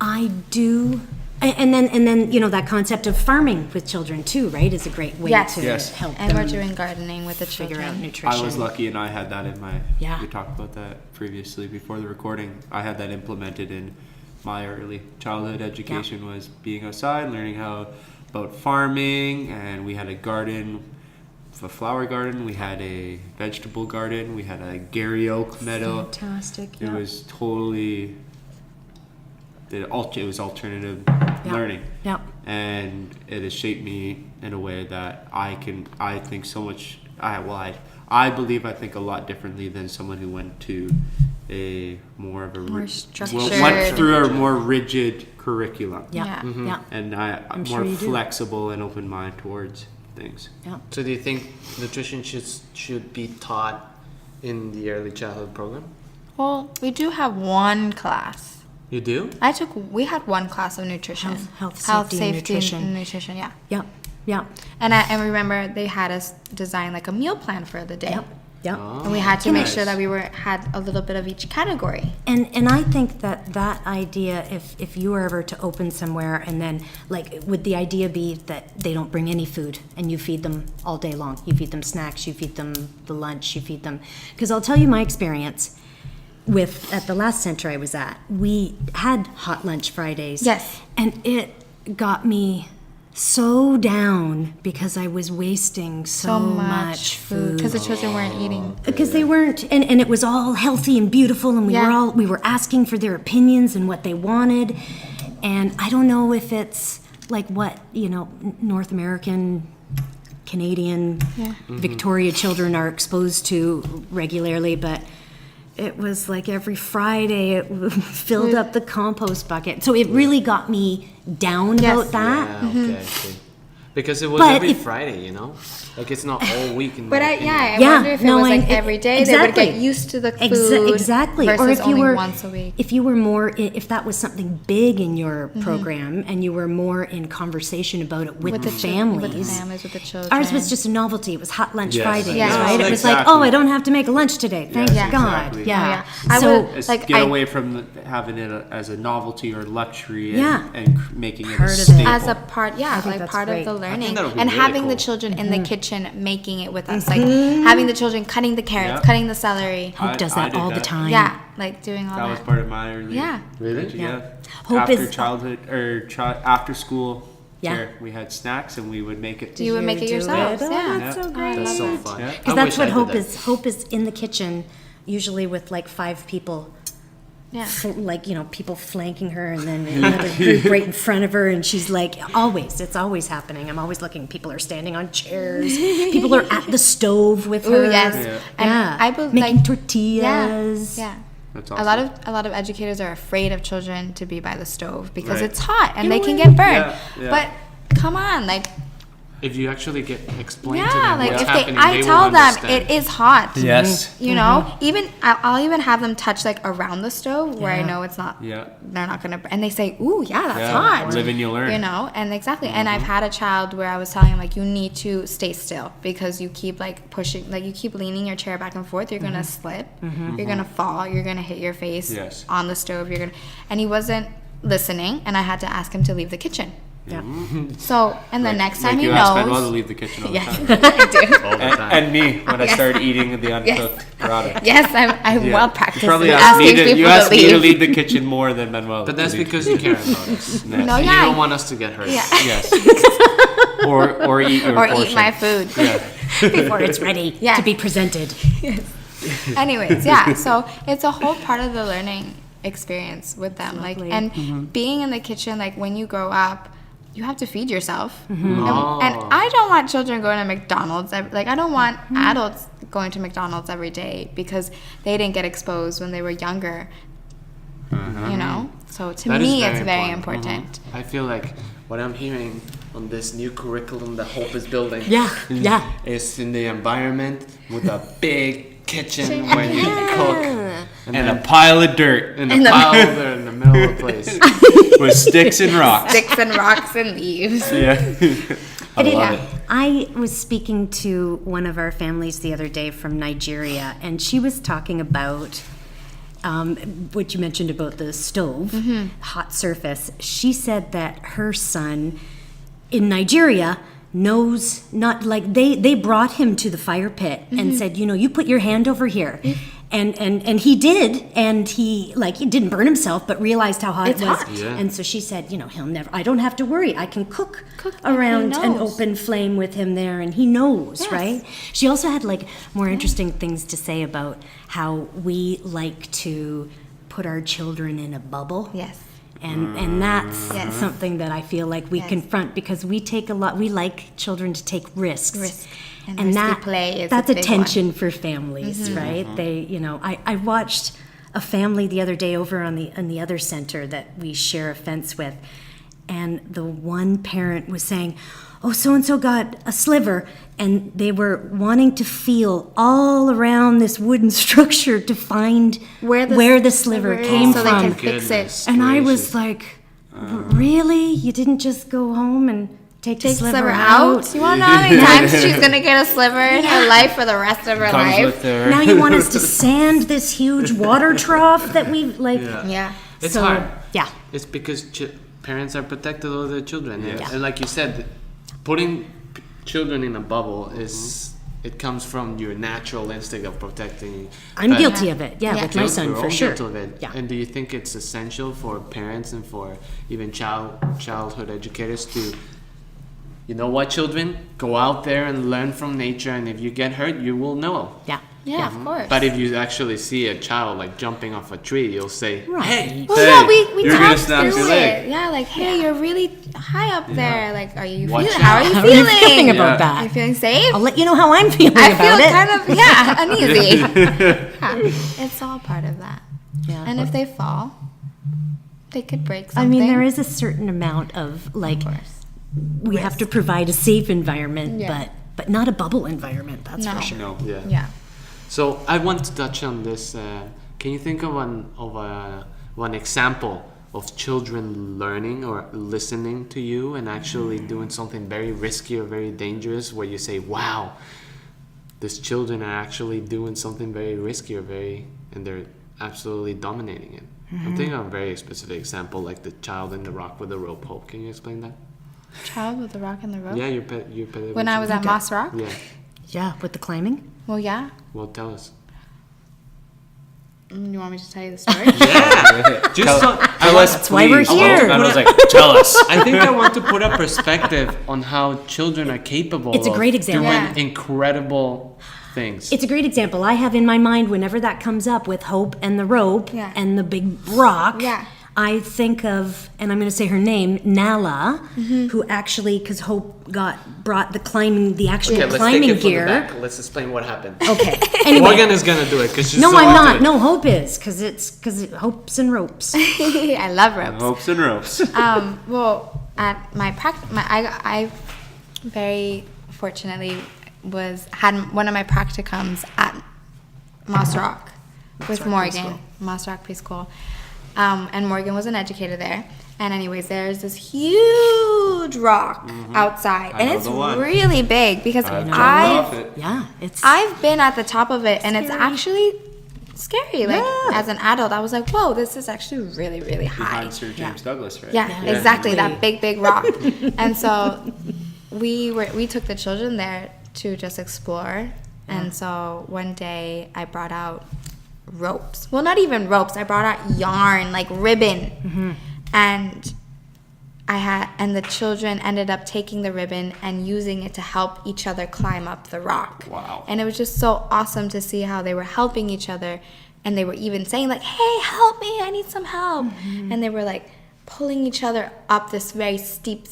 I do, and then that concept of farming with children too, right, is a great way Yes. to Yes. help And them we're doing gardening with the figure out children. nutrition. I was lucky and I had that in my. Yeah. We talked about that previously before the recording. I had that implemented in my early childhood education. Was being outside, learning about farming, and we had a garden, a flower garden. We had a vegetable garden. We had a Gary Oak meadow. Fantastic. It Yeah. was totally. It was alternative learning. Yeah. And it has shaped me in a way that I think so much. I believe I think a lot differently than someone who went to a more of a More went structured. through a more rigid curriculum. Yeah. Yeah. Yeah. And I'm more sure you do. flexible and open mind towards things. Yeah. so do you think nutrition should be taught in the early childhood program? Well, we do have one class. You do? We had one class of nutrition. Health, safety, and nutrition. and nutrition, yeah. Yeah. Yeah. And I remember they had us design like a meal plan for the day. Yep. Yep. And we had to make Nice. sure that we had a little bit of each category. And I think that idea, if you were ever to open somewhere, and then would the idea be that they don't bring any food and you feed them all day long? You feed them snacks, you feed them the lunch, you feed them. Because I'll tell you my experience at the last center I was at, we had hot lunch Fridays. Yes. And it got me so down because I was wasting so much food. Because the children weren't eating. Because they weren't, and it was all healthy and beautiful, and we were asking for their opinions and what they wanted, and I don't know if it's like what North American, Canadian, Victoria children are exposed to regularly, but it was like every Friday it filled up the compost bucket, so it really got me down Yes. about that. Yeah, okay, I see. Because it was But every if- Friday, like it's not all week. In But my I opinion. wonder if it was like every day they would exactly. get used to the food exactly. versus Or if you only were once a week. if you were more if that was something big in your program and you were more in conversation about it with the families. With the families, with the children. Ours was just a novelty. It was hot lunch Yes. Fridays, Yes. right? It was Exactly. like, oh, I don't have to make a lunch today. Thank Yes, God. exactly. Yeah. I So would- It's Like, get I- away from having it as a novelty or luxury and, Yeah. making it Part a of it. staple. as a part, think like that's part great. of the learning, that would be and really having the cool. children in the kitchen making it with us, like having the children cutting the carrots, Yeah. cutting the celery. Hope does I that did all the that. time. Yeah, like doing all That was that. part of my early. Yeah. Really? Yeah. Hope after is- childhood or after school. Yeah. care, we had snacks and we would make it. You would make it do yourselves. Oh, Yeah. that's Yeah. so great. That's so fun. Yeah. Because I that's wish I what did hope that. is. Hope is in the kitchen, usually with like 5 people. Yeah. People flanking her, and then another group right in front of her, and she's like, it's always happening. I'm always looking. People are standing on chairs. People are at the stove with her. Ooh, yes. Yeah. And Yeah. I believe making like, tortillas. Yeah. That's A awesome. lot of educators are afraid of children to be by the stove because Right. it's hot and they can get burned. Yeah. But come on, like If you actually get explained to yeah, them like what's if happening, I they tell will them understand. it is hot. Yes. You know, even I'll even have them touch like around the stove where I Yeah. know it's not. Yeah. They're not gonna. And they say, "Ooh, yeah, that's Yeah. hot." Live and you learn. You know, and exactly. And I've had a child where I was telling him like, you need to stay still because you keep like pushing, like you keep leaning your chair back and forth. You're gonna slip. You're gonna fall. You're gonna hit your face Yes. on the stove. You're gonna. And he wasn't listening, and I had to ask him to leave the kitchen. Yeah. So, and the next time like he you ask Manuel to knows. leave the kitchen all the Yes, time. I do. all the time. And me when I Yes. started eating the uncooked product. Yes, I'm Yeah. well You practiced probably in asked me asking to, people you asked to me to leave. leave the kitchen more than Manuel. But that's to leave. because you care about us. No. No, And yeah. you don't want us to get hurt. Yeah. Yes. or eat your Or portion. eat my food. Yeah. Before it's ready Yeah. to be presented. Anyways, yeah. So it's a whole part of the learning experience with them. Lovely. Like, and being in the kitchen, like when you grow up, you have to feed yourself. Oh. And I don't want children going to McDonald's. Like, I don't want adults going to McDonald's every day because they didn't get exposed when they were younger. You know? So to That is me, it's very important. I feel like what I'm hearing on this new curriculum that Hope is building Yeah. is in the environment with a big kitchen where you cook And a pile of dirt and a pile there in the middle of the place. with sticks and rocks. Sticks and rocks and leaves. Yeah. I It- love it. I was speaking to one of our families the other day from Nigeria, and she was talking about what you mentioned about the stove, hot surface. She said that her son in Nigeria knows not like they brought him to the fire pit and said, you know, you put your hand over here. And he did, and he didn't burn himself, but realized how hot It's it was. hot. Yeah. And so she said, you know, I don't have to worry. I can cook and he around an knows. open flame with him there, and he knows, Yes. right? She also had like more interesting things to say about how we like to put our children in a bubble. Yes. And that's Yes. something that I feel like we Yes. confront because we like children to take risks. Risk. And risky that play is that's a a big tension for families, right? They, you know, I watched a family the other day over on the other center that we share a fence with, and the one parent was saying, "Oh, so and so got a sliver," and they were wanting to feel all around this wooden structure to find where the sliver is came so from. they can fix Goodness it. And I was gracious. like, really? You didn't just go home and take the Take sliver out. out? You want to know how many times she's gonna get a sliver in her life for the rest of her Comes life? with their Now you want us to sand this huge water trough that we've Yeah. It's so, hard. Yeah. It's because parents are protective of their children. Yeah. And like you said, putting children in a bubble is it comes from your natural instinct of protecting. I'm but guilty of it. Yeah, Yeah. with my son you're for all sure. guilty of it. Yeah. And do you think it's essential for parents and for even childhood educators to, you know what, children, go out there and learn from nature, and if you get hurt, you will know. Yeah. Yeah, of course. But if you actually see a child like jumping off a tree, you'll say, Right. "Hey, well, Hey, yeah, we you're gonna talked snap through your it. leg. Yeah, like, hey, you're really high up there. Like, are you Watch feeling? How are you out. How are you feeling? feeling about Yeah. Are you that? feeling safe? I'll let you know how I'm feeling I about feel it. kind of uneasy. Yeah. It's all part of that. Yeah. And if they fall, they could break I something. mean, there is a certain amount of like Of course. we have to provide a safe environment, Yeah. but not a bubble environment. That's No. for sure. No. yeah." Yeah. So I want to touch on this. Can you think of one example of children learning or listening to you and actually doing something very risky or very dangerous, where you say, "Wow, these children are actually doing something very risky and they're absolutely dominating it." I'm thinking of a very specific example, like the child in the rock with the rope. Hope, can you explain that? Child with the rock and the rope. Yeah, your When I was at Moss Rock. Yeah. Yeah, with the climbing. Well, yeah. Well, tell us. You want me to tell you the story? Yeah. Just so, That's why we're here. I was like, tell us. I think I want to put a perspective on how children are capable It's a of great example. doing Yeah. incredible things. It's a great example. I have in my mind whenever that comes up with Hope and the rope Yeah. and the big rock. Yeah. I think of, and I'm going to say her name, Nala, who actually, because Hope brought the actual Okay, let's climbing take it from gear. the back. Let's explain what happened. Okay. Anyway. Morgan is gonna do it because she's No, so I'm into not. it. No, Hope is, because Hope's and ropes. I love ropes. Hopes and ropes. Well, at my I very fortunately had one of my practicums at Moss Rock with Morgan, Moss Rock Preschool, and Morgan was an educator there. And anyways, there's this huge rock outside, and know it's the one. really big because Off it. Yeah, it's. I've been at the top of it, and it's Scary. actually scary. Like Yeah. as an adult, I was like, "Whoa, this is actually really, really high." Behind Sir James Douglas, right? Yeah, Yeah. exactly. Really. That big rock. And so we took the children there to just explore. And so one day I brought out ropes. Well, not even ropes. I brought out yarn, like ribbon. And the children ended up taking the ribbon and using it to help each other climb up the rock. Wow. And it was just so awesome to see how they were helping each other, and they were even saying like, "Hey, help me, I need some help." And they were like pulling each other up this very steep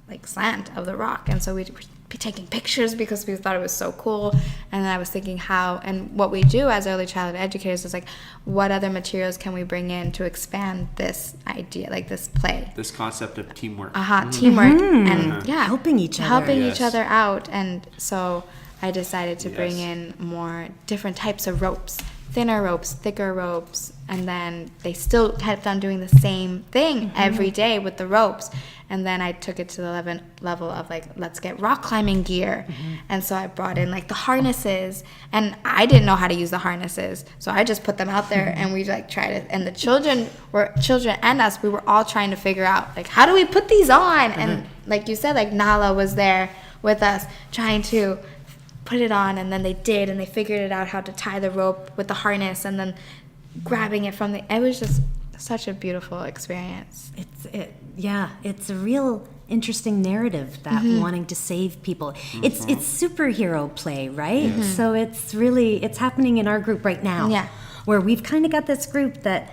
like slant of the rock. And so we'd be taking pictures because we thought it was so cool. And then I was thinking what we do as early childhood educators is like, what other materials can we bring in to expand this idea, like this play? This concept of teamwork. Teamwork and Helping each other. helping Yes. each other out. And so I decided to bring Yes. in more different types of ropes, thinner ropes, thicker ropes, and then they still kept on doing the same thing every day with the ropes. And then I took it to the level of like, let's get rock climbing gear. And so I brought in like the harnesses, and I didn't know how to use the harnesses, so I just put them out there and we like tried it. And the children and us, we were all trying to figure out like, how do we put these on? And like you said, like Nala was there with us trying to put it on, and then they did, and they figured it out how to tie the rope with the harness, and then grabbing it from it was just such a beautiful experience. It's a real interesting narrative, that wanting to save people. It's superhero play, right? So it's happening in our group right now. Yeah. Where we've kind of got this group that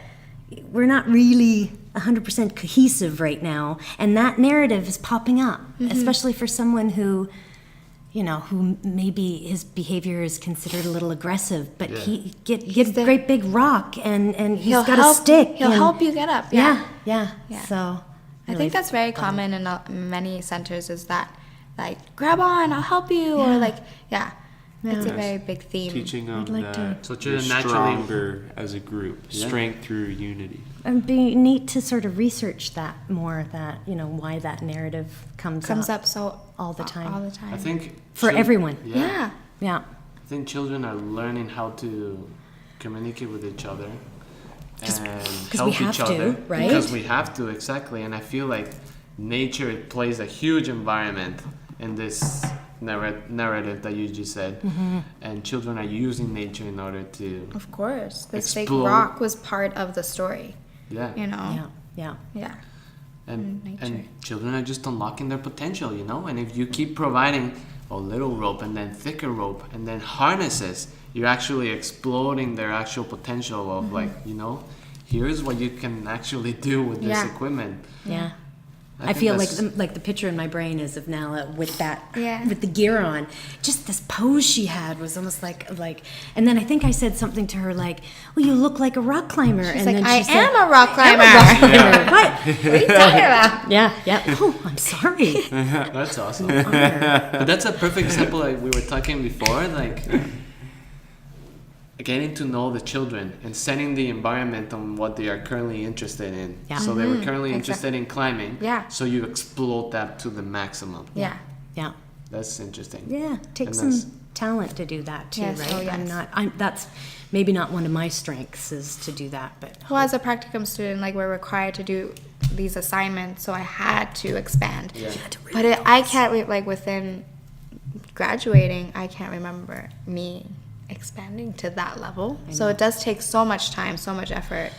we're not really 100% cohesive right now, and that narrative is popping up, especially for someone who maybe his behavior is considered a little aggressive, but he get a great big rock and he's got a stick. He'll help you get up. Yeah. Yeah. Yeah. So I think that's very common in many centers, is that like, grab on, I'll help you, or like, it's a very big theme. Teaching them like that So you're children naturally- stronger as a group. Strength through unity. it'd be neat to sort of research that more, that why that narrative comes up so all the time. All the time. I think For everyone. Yeah. Yeah. I think children are learning how to communicate with each other and we help have each to, other. right? Because we have to, exactly. And I feel like nature plays a huge environment in this narrative that you just said. And children are using nature in order to, Of course. This big Explode. rock was part of the story, yeah. Yeah. Yeah. And nature. children are just unlocking their potential, and if you keep providing a little rope and then thicker rope and then harnesses, you're actually exploding their actual potential of like, here's what you can actually do with this Yeah. equipment. Yeah. I think feel like that's- the picture in my brain is of Nala with Yeah. with the gear on. Just this pose she had was almost like, and then I think I said something to her like, "Well, you look like a rock climber." She's and like, then I she am said, a rock climber. What? What are you talking about? Yeah. Oh, I'm sorry. That's awesome. But that's a perfect example, like we were talking before, like getting to know the children and setting the environment on what they are currently interested in. Yeah. So they were currently interested in climbing. Yeah. So you explode that to the maximum. Yeah. Yeah. That's interesting. Yeah. Takes And some talent to do that too, Yes, right? oh, yes. That's maybe not one of my strengths, is to do that, but Well, as a practicum student, like, we're required to do these assignments, so I had to expand. Yeah. But I can't, like, within graduating, I can't remember me expanding to that level. So it does take so much time, so much effort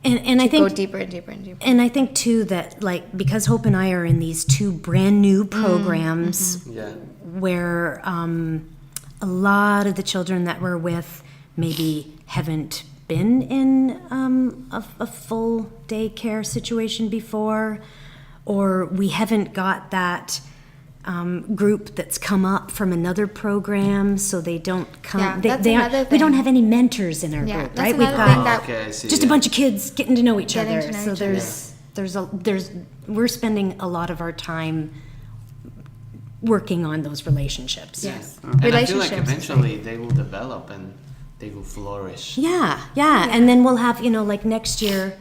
and I to think go deeper and deeper and deeper. And I think too that, like, because Hope and I are in these two brand new programs Yeah. where a lot of the children that we're with maybe haven't been in a full daycare situation before, or we haven't got that group that's come up from another program, so they don't come. Yeah, they, that's they another aren't, we don't thing. have any mentors in our Yeah, group, that's right? We've another got thing that Okay, I see. just a bunch of kids getting to know each Getting other. to know So each other. there's we're spending a lot of our time working on those relationships. Yes. And I feel like Relationships, eventually they will develop and they will flourish. Yeah, and then we'll have, like next year,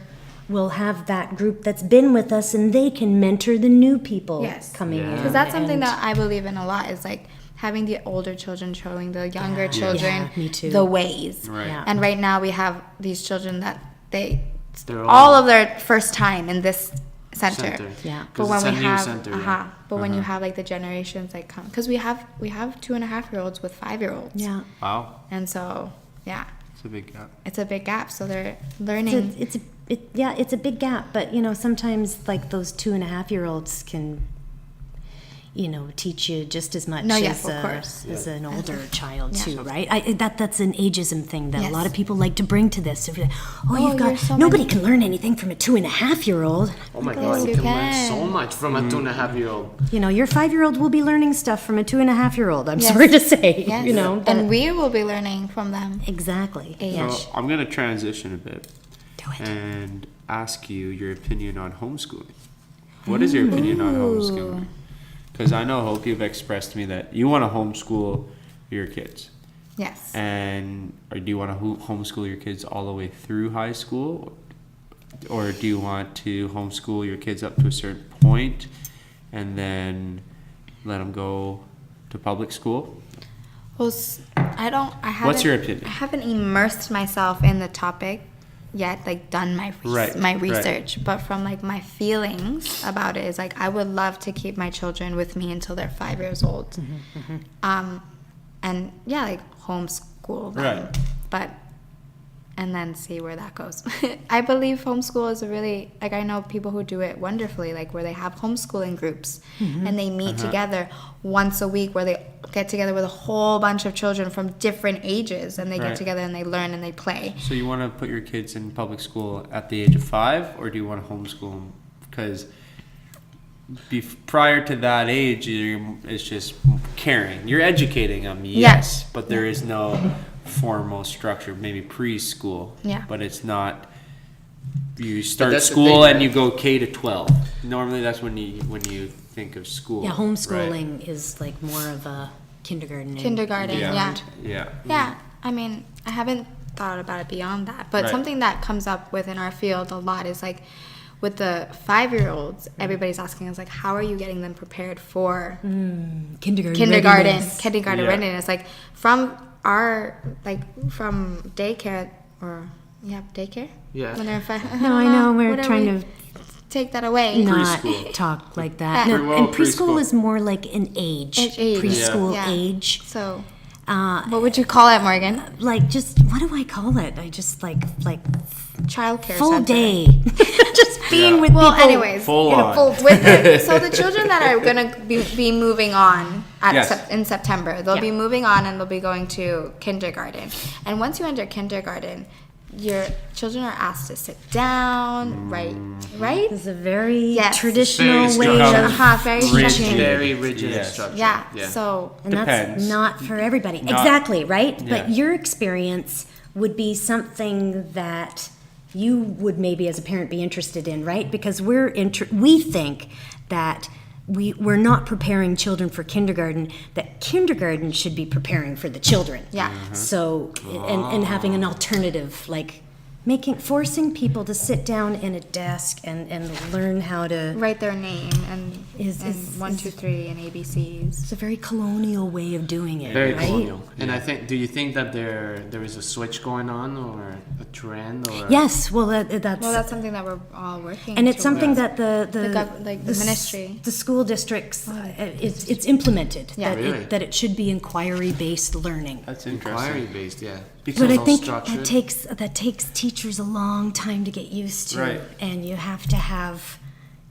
we'll have that group that's been with us, and they can mentor the new people Yes. coming Yeah. in. Because that's something and- that I believe in a lot, is like having the older children showing the younger children Yeah, me too. the ways. Right. Yeah. And right now we have these children that they're They're all of their first time in this center. Yeah. But 'Cause when it's we a new have, center, yeah. but when you have like the generations like come, because we have 2.5-year-olds with 5-year-olds. Yeah, Wow, And so yeah, it's a big gap. it's a big gap. So they're it's learning. it's a big gap, but sometimes like those 2.5-year-olds can, teach you just as much No, yes, of as, course. as an older child Yeah. too, right? That's an ageism thing that a lot Yes. of people like to bring to this. If you're like, Oh, you've got you're so nobody many- can learn anything from a 2.5-year-old. Oh my Yes, God, you you can learn can. so much from a 2.5-year-old. Your 5-year-old will be learning stuff from a 2.5-year-old. I'm Yes. sorry to say. Yes. But- And we will be learning from them. exactly. Age. Yeah. So I'm gonna transition a bit Do it. and ask you your opinion on homeschooling. What is your opinion on homeschooling? Because I know, Hope, you've expressed to me that you want to homeschool your kids. Yes. Or do you want to homeschool your kids all the way through high school? Or do you want to homeschool your kids up to a certain point and then let them go to public school? Well, I haven't. What's your opinion? I haven't immersed myself in the topic yet, like done my Right, my right. research. But from like my feelings about it is like I would love to keep my children with me until they're 5 years old. And yeah, like homeschool them. Right. But and then see where that goes. I believe homeschool is a really, like, I know people who do it wonderfully, like where they have homeschooling groups and they meet together once a week, where they get together with a whole bunch of children from different ages, and they Right. get together and they learn and they play. So you want to put your kids in public school at the age of 5, or do you want to homeschool them? Because prior to that age, it's just caring. You're educating them, yes, but there is no formal structure. Maybe preschool, Yeah. but it's not. You start that's the school thing, and you go K to 12. Normally, that's when you think of school. Yeah, right? homeschooling is like more of a kindergarten. Kindergarten, yeah. Yeah. Yeah, I mean, I haven't thought about it beyond that, but Right. something that comes up within our field a lot is like with the 5-year-olds, everybody's asking us like, how are you getting them prepared for Kindergarten readiness. kindergarten Yeah. readiness? Like from daycare daycare. Yeah. When they're 5. No, I know, we're Whatever trying we to take that away. not Preschool. talk like that. Yeah. No, Well, and preschool preschool. is more like an age. Age. Preschool Yeah. age. So, Uh, what would you call it, Morgan? like just, what do I call it? I just like Childcare full center. day. Just being Yeah. with Well, people. anyways, Full on. so the children that are gonna be moving on Yes. in September, they'll be Yeah. moving on and they'll be going to kindergarten. And once you enter kindergarten, your children are asked to sit down, right? It's a very Yes. traditional Very way strict. of, Very Rigid. structured. Very rigid Yes. structure. Yeah. So and Depends. that's not for everybody. Not- Exactly, right? Yeah. But your experience would be something that you would maybe as a parent be interested in, right? Because we think that we're not preparing children for kindergarten, that kindergarten should be preparing for the children. yeah. So, and having an alternative, like forcing people to sit down in a desk and learn how to. Write their name and Is- 1, 2, 3 and ABCs. It's a very colonial way of doing it, Very right? colonial. And I think, do you think that there is a switch going on, or a trend, or? Yes, well, that's Well, that's something that we're all working. and it's something towards. that the ministry. the school districts, it's implemented Yeah. Really? that it should be inquiry based learning. That's interesting. Inquiry based, yeah. Because But I all think structured. that takes teachers a long time to get used to, Right. and you have to have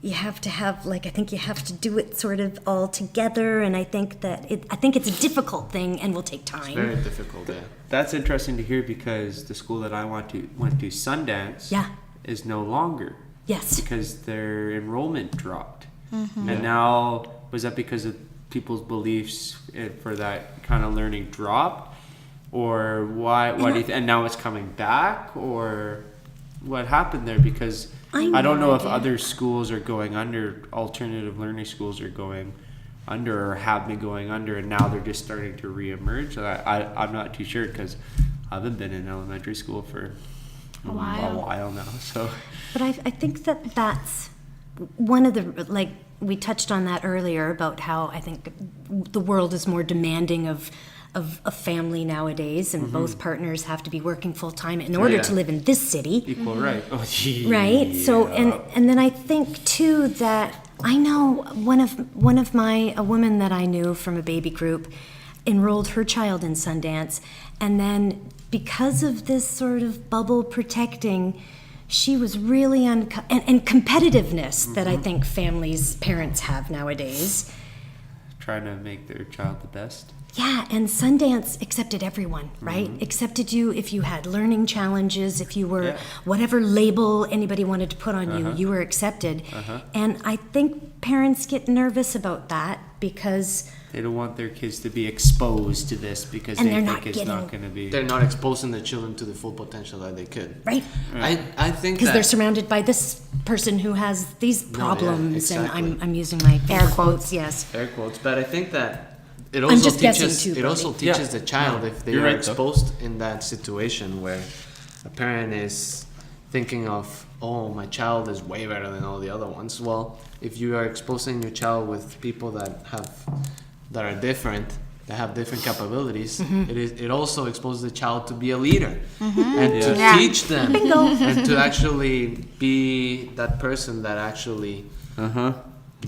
you have to have, like, I think you have to do it sort of all together, and I think that I think it's a difficult thing and will take time. Very difficult, yeah. That's interesting to hear because the school that I went to, Sundance, Yeah. is no longer. Yes. Because their enrollment dropped. And now, was that because of people's beliefs for that kind of learning dropped? Or why do you and now it's coming back? Or what happened there? Because I don't know if other schools are going under, alternative learning schools are going under or have been going under, and now they're just starting to reemerge. I'm not too sure because I haven't been in elementary school for a while now. So, But I think that that's one of the, like, we touched on that earlier about how I think the world is more demanding of a family nowadays, and both partners have to be working full time in order to live in this city. equal right. Oh, Right. So and then I think too that I know a woman that I knew from a baby group enrolled her child in Sundance, and then because of this sort of bubble protecting, she was really and competitiveness that I think parents have nowadays. Trying to make their child the best. Yeah, and Sundance accepted everyone, right? Accepted you if you had learning challenges, if you were whatever label anybody wanted to put on you, you were accepted. And I think parents get nervous about that because They don't want their kids to be exposed to this because And they they're think not it's getting- not going to be. They're not exposing the children to the full potential that they could. right? I think Because that they're surrounded by this person who has these problems, exactly. and I'm using my air quotes, yes. air quotes, but I think that it I'm also just guessing teaches too, it also Brody. teaches the child if they You're are right, though. exposed in that situation where a parent is thinking of, oh, my child is way better than all the other ones. Well, if you are exposing your child with people that are different, that have different capabilities, it also exposes the child to be a leader and to Yeah. teach them and to actually be that person that actually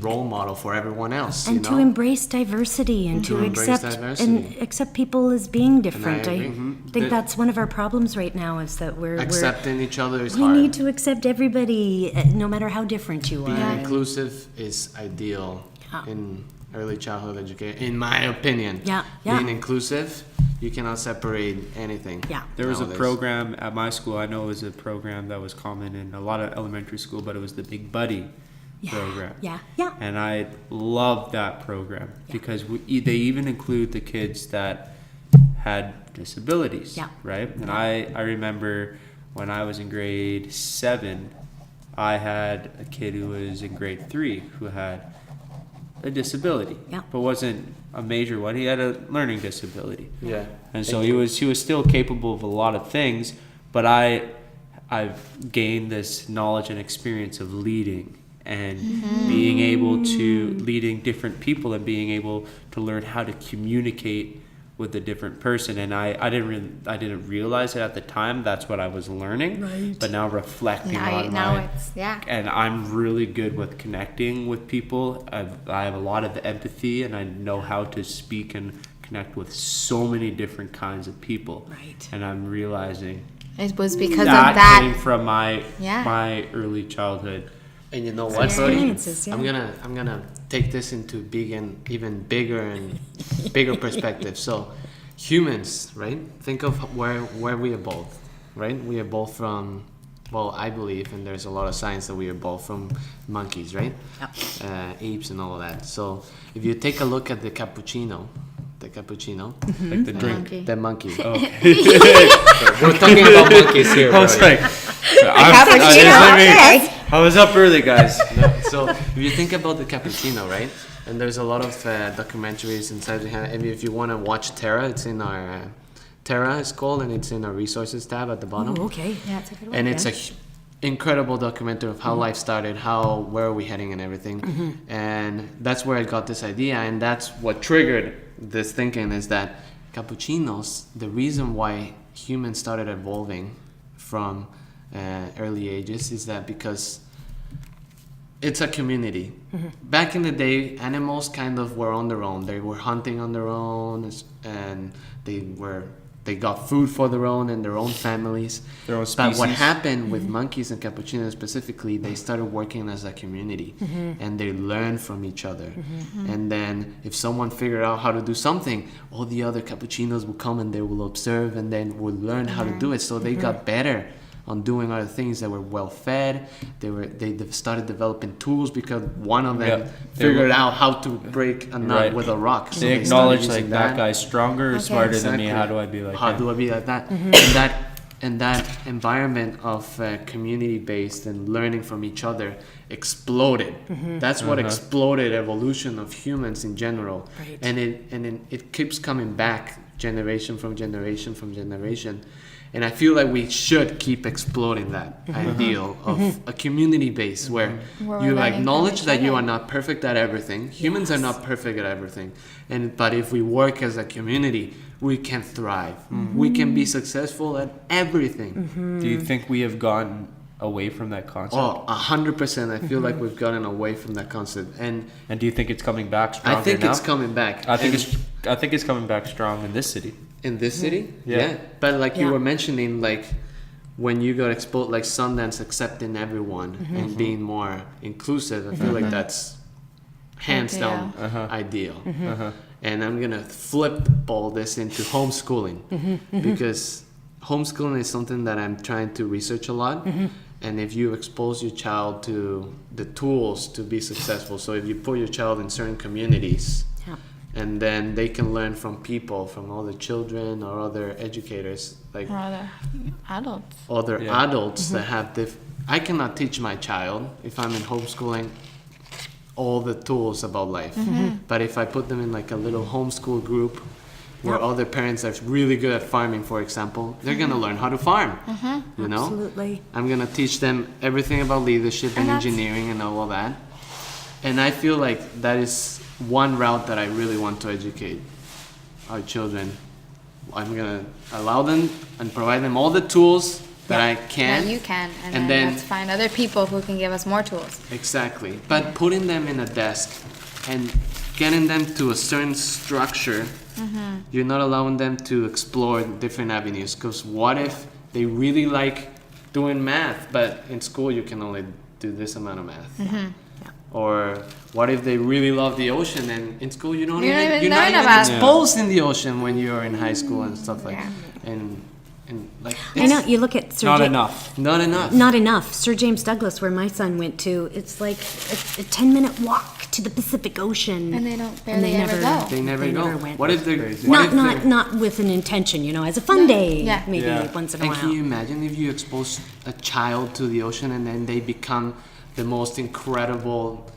role model for everyone else. And you to know? embrace diversity and To to embrace accept diversity. accept people as being different. I I agree. think that's one of our problems right now is that Accepting each other is we hard. need to accept everybody, no matter how different you Being are. inclusive is ideal Yeah. in early childhood education, in my opinion. Yeah. Being inclusive, you cannot separate anything. Yeah. There was a nowadays. program at my school. I know it was a program that was common in a lot of elementary school, but it was the Big Buddy program. Yeah. And I loved that program because they even include the kids that had disabilities. Yeah. Right. And I remember when I was in grade 7, I had a kid who was in grade 3 who had a disability, Yeah. but wasn't a major one. He had a learning disability. Yeah. And so he was still capable of a lot of things, but I've gained this knowledge and experience of leading and being able to leading different people and being able to learn how to communicate with a different person. And I didn't realize it at the time. That's what I was learning. Right. But now reflecting and I'm really good with connecting with people. I have a lot of empathy and I know how to speak and connect with so many different kinds of people. Right. And I'm realizing It was because that of that. came from my early childhood. And you know what, Brody? Experiences, yeah. I'm gonna take this into even bigger perspective. So, humans, right? Think of where we evolved, right? We evolved from, well, I believe, and there's a lot of science that we evolved from monkeys, right? Yep. Apes and all of that. So, if you take a look at the cappuccino, Like the drink. Monkey. the monkey. Oh. We're talking about monkeys here, I was Brody. like, Cappuccino, I was up early, guys. No, so if you think about the cappuccino, right? And there's a lot of documentaries inside. If you want to watch Terra, it's in our Terra is called, and it's in our resources tab at the bottom. Ooh, okay. Yeah, it's a good one. And it's a incredible documentary of how life started, where are we heading, and everything. And that's where I got this idea, and that's what triggered this thinking is that cappuccinos, the reason why humans started evolving from early ages is that because it's a community. Back in the day, animals kind of were on their own. They were hunting on their own, and they were they got food for their own and their own families. Their own But what species. happened with monkeys and capuchinos specifically, they started working as a community and they learned from each other. And then if someone figured out how to do something, all the other capuchinos will come and they will observe and then will learn how to do it. So they got better on doing other things. They were well fed. They started developing tools because one of them Yeah. figured out how to break a nut Right. with a rock. So They started acknowledge like using that guy's stronger or Okay. smarter than me. Exactly. How do I be like How him? do I be like that? And that environment of community-based and learning from each other exploded. That's what exploded evolution of humans in general. Right. And it keeps coming back generation from generation from generation. And I feel like we should keep exploring that ideal of a community base where Where we're you learning acknowledge from that each you other. are not perfect at everything. Humans are not perfect at everything. But if we work as a community, we can thrive. We can be successful at everything. Do you think we have gotten away from that concept? Oh, 100%. I feel like we've gotten away from that concept. And And do you think it's coming back stronger I think now? it's coming back. I think And I think it's coming back strong in this city. in this city. Yeah. But like you Yeah. were mentioning, like when you got exposed, like Sundance accepting everyone and being more inclusive, I feel like that's hands down ideal. And I'm gonna flip all this into homeschooling because homeschooling is something that I'm trying to research a lot. And if you expose your child to the tools to be successful, so if you put your child in certain communities, Yeah. and then they can learn from people, from other children or other educators, like Or other adults. other Yeah. adults that have I cannot teach my child if I'm in homeschooling all the tools about life. But if I put them in like a little homeschool group where Yeah. other parents are really good at farming, for example, they're gonna learn how to farm. You know, Absolutely. I'm gonna teach them everything about leadership and And that's- engineering and all of that. And I feel like that is one route that I really want to educate our children. I'm gonna allow them and provide them all the tools that I can. Yeah, you can. And, And then, then- let's find other people who can give us more tools. Exactly. But putting them in a desk and getting them to a certain structure, you're not allowing them to explore different avenues. Because what if they really like doing math, but in school you can only do this amount of math? Or what if they really love the ocean and in school you don't You don't even even you're not learn even about it. exposed in the ocean when you're in high school and stuff like Yeah. and like I know. You look at Sir Not Ja- enough. not enough. Not enough. Sir James Douglas, where my son went to, it's like a 10-minute walk to the Pacific Ocean. And they don't barely ever go. They never go. went. What if they're Crazy. what Not if they're- not with an intention, as a fun day, Yeah. maybe Yeah. once in a And while. can you imagine if you expose a child to the ocean and then they become the most incredible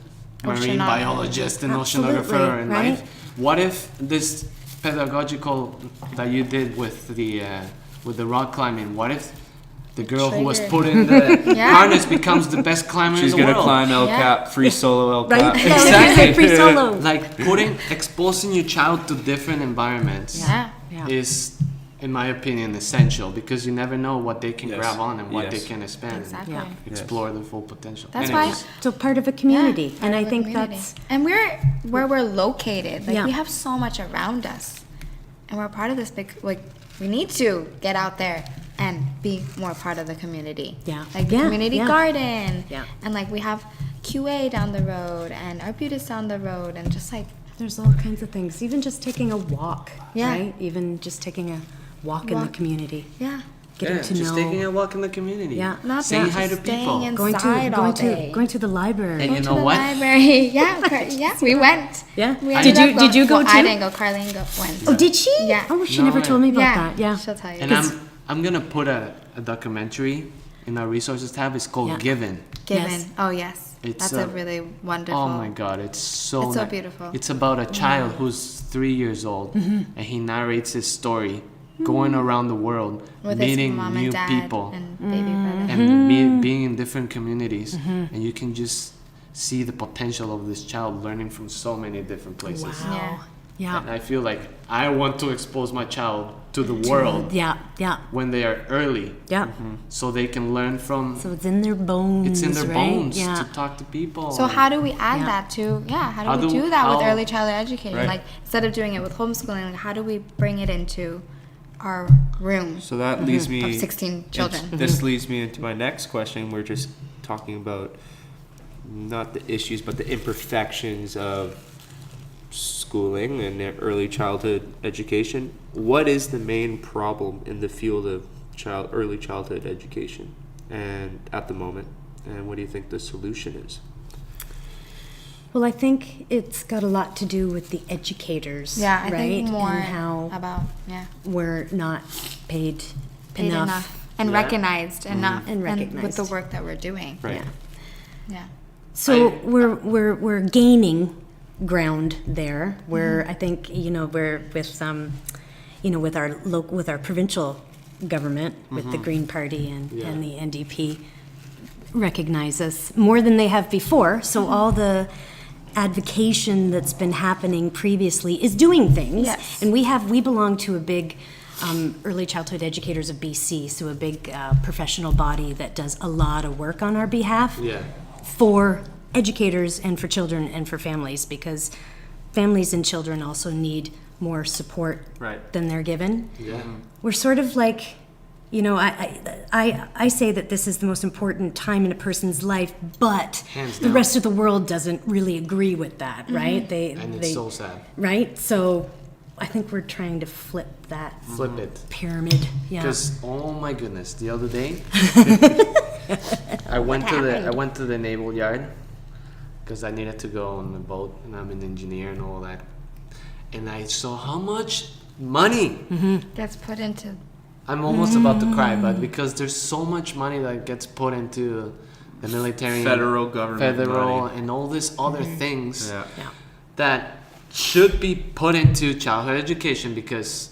marine Oceanographer. biologist and Absolutely, oceanographer in right? life? What if this pedagogical that you did with the rock climbing? What if the girl who was Trigger. put in the Yeah. harness becomes the best climber She's in the gonna world? climb El Yeah. Cap, free solo El Right? Cap. Exactly. Free solo. Like exposing your child to different environments Yeah. Yeah. is, in my opinion, essential because you never know what they can Yes. grab on and what Yes. they can expand Exactly. Yeah. and explore their full potential. That's Anyways, why. So part of a community, Yeah, and part I of the think community. that's And we're where we're located. Like Yeah. we have so much around us, and we're part of this big. Like we need to get out there and be more part of the community. Yeah. Like the Yeah, community yeah. garden. Yeah. And like we have QA down the road and Arbutus down the road, and just like there's all kinds of things. Even just taking a walk, Yeah. right? Even just taking a walk in the Walk. community, yeah. getting to just know. taking a walk in the community. Yeah. Not saying just hi to staying people. in- Going to Inside all day. going to the library. And you to know the what? library. Yeah, we went. Yeah. We Did ended you- up did you go well, too? I didn't go. Carlene went. Oh, did she? Yeah. Oh, she No never way. told me about that. Yeah. She'll tell you. And I'm gonna put a documentary in our resources tab. It's called Yeah. Given. Given. Yes. Oh yes. It's, That's a really wonderful. Oh my God, it's so It's so ni- beautiful. It's about a child who's 3 years old, and he narrates his story, going around the world, With meeting his mom new and dad people, and baby brother. and being in different communities, and you can just see the potential of this child learning from so many different places. Wow. Yeah. Yeah. And I feel like I want to expose my child to the world Yeah. Yeah. when they are early, Yeah. so they can learn from. So it's in their bones. It's in their right? bones Yeah. to talk to people. So how do we add Yeah. that to? Yeah. How do How we do- do that with how- early childhood education? Right. Like instead of doing it with homeschooling, like how do we bring it into our room So that leads me of 16 children. This leads me into my next question. We're just talking about not the issues, but the imperfections of schooling and early childhood education. What is the main problem in the field of early childhood education and at the moment? And what do you think the solution is? Well, I think it's got a lot to do with the educators, Yeah, I right? think more and how about we're not paid enough. and Yeah. recognized enough And with recognized. the work that we're doing. Right. Yeah. So we're gaining ground there. Where I think we're with our provincial government, with the Green Party and the NDP, recognize us more than they have before. So all the advocation that's been happening previously is doing things. Yes. And we belong to a big Early Childhood Educators of BC, so a big professional body that does a lot of work on our behalf Yeah. for educators and for children and for families, because families and children also need more support Right. than they're given. Yeah. We're sort of like, I say that this is the most important time in a person's life, but Hands the down. rest of the world doesn't really agree with that, right? And it's so sad. right? So I think we're trying to flip that Flip it. pyramid. Yeah. Because oh my goodness, the other day I went to the naval yard because I needed to go on the boat, and I'm an engineer and all that. And I saw how much money. Gets put into. I'm almost about to cry, but because there's so much money that gets put into the military, Federal government money. and all these other things Yeah. Yeah. that should be put into childhood education because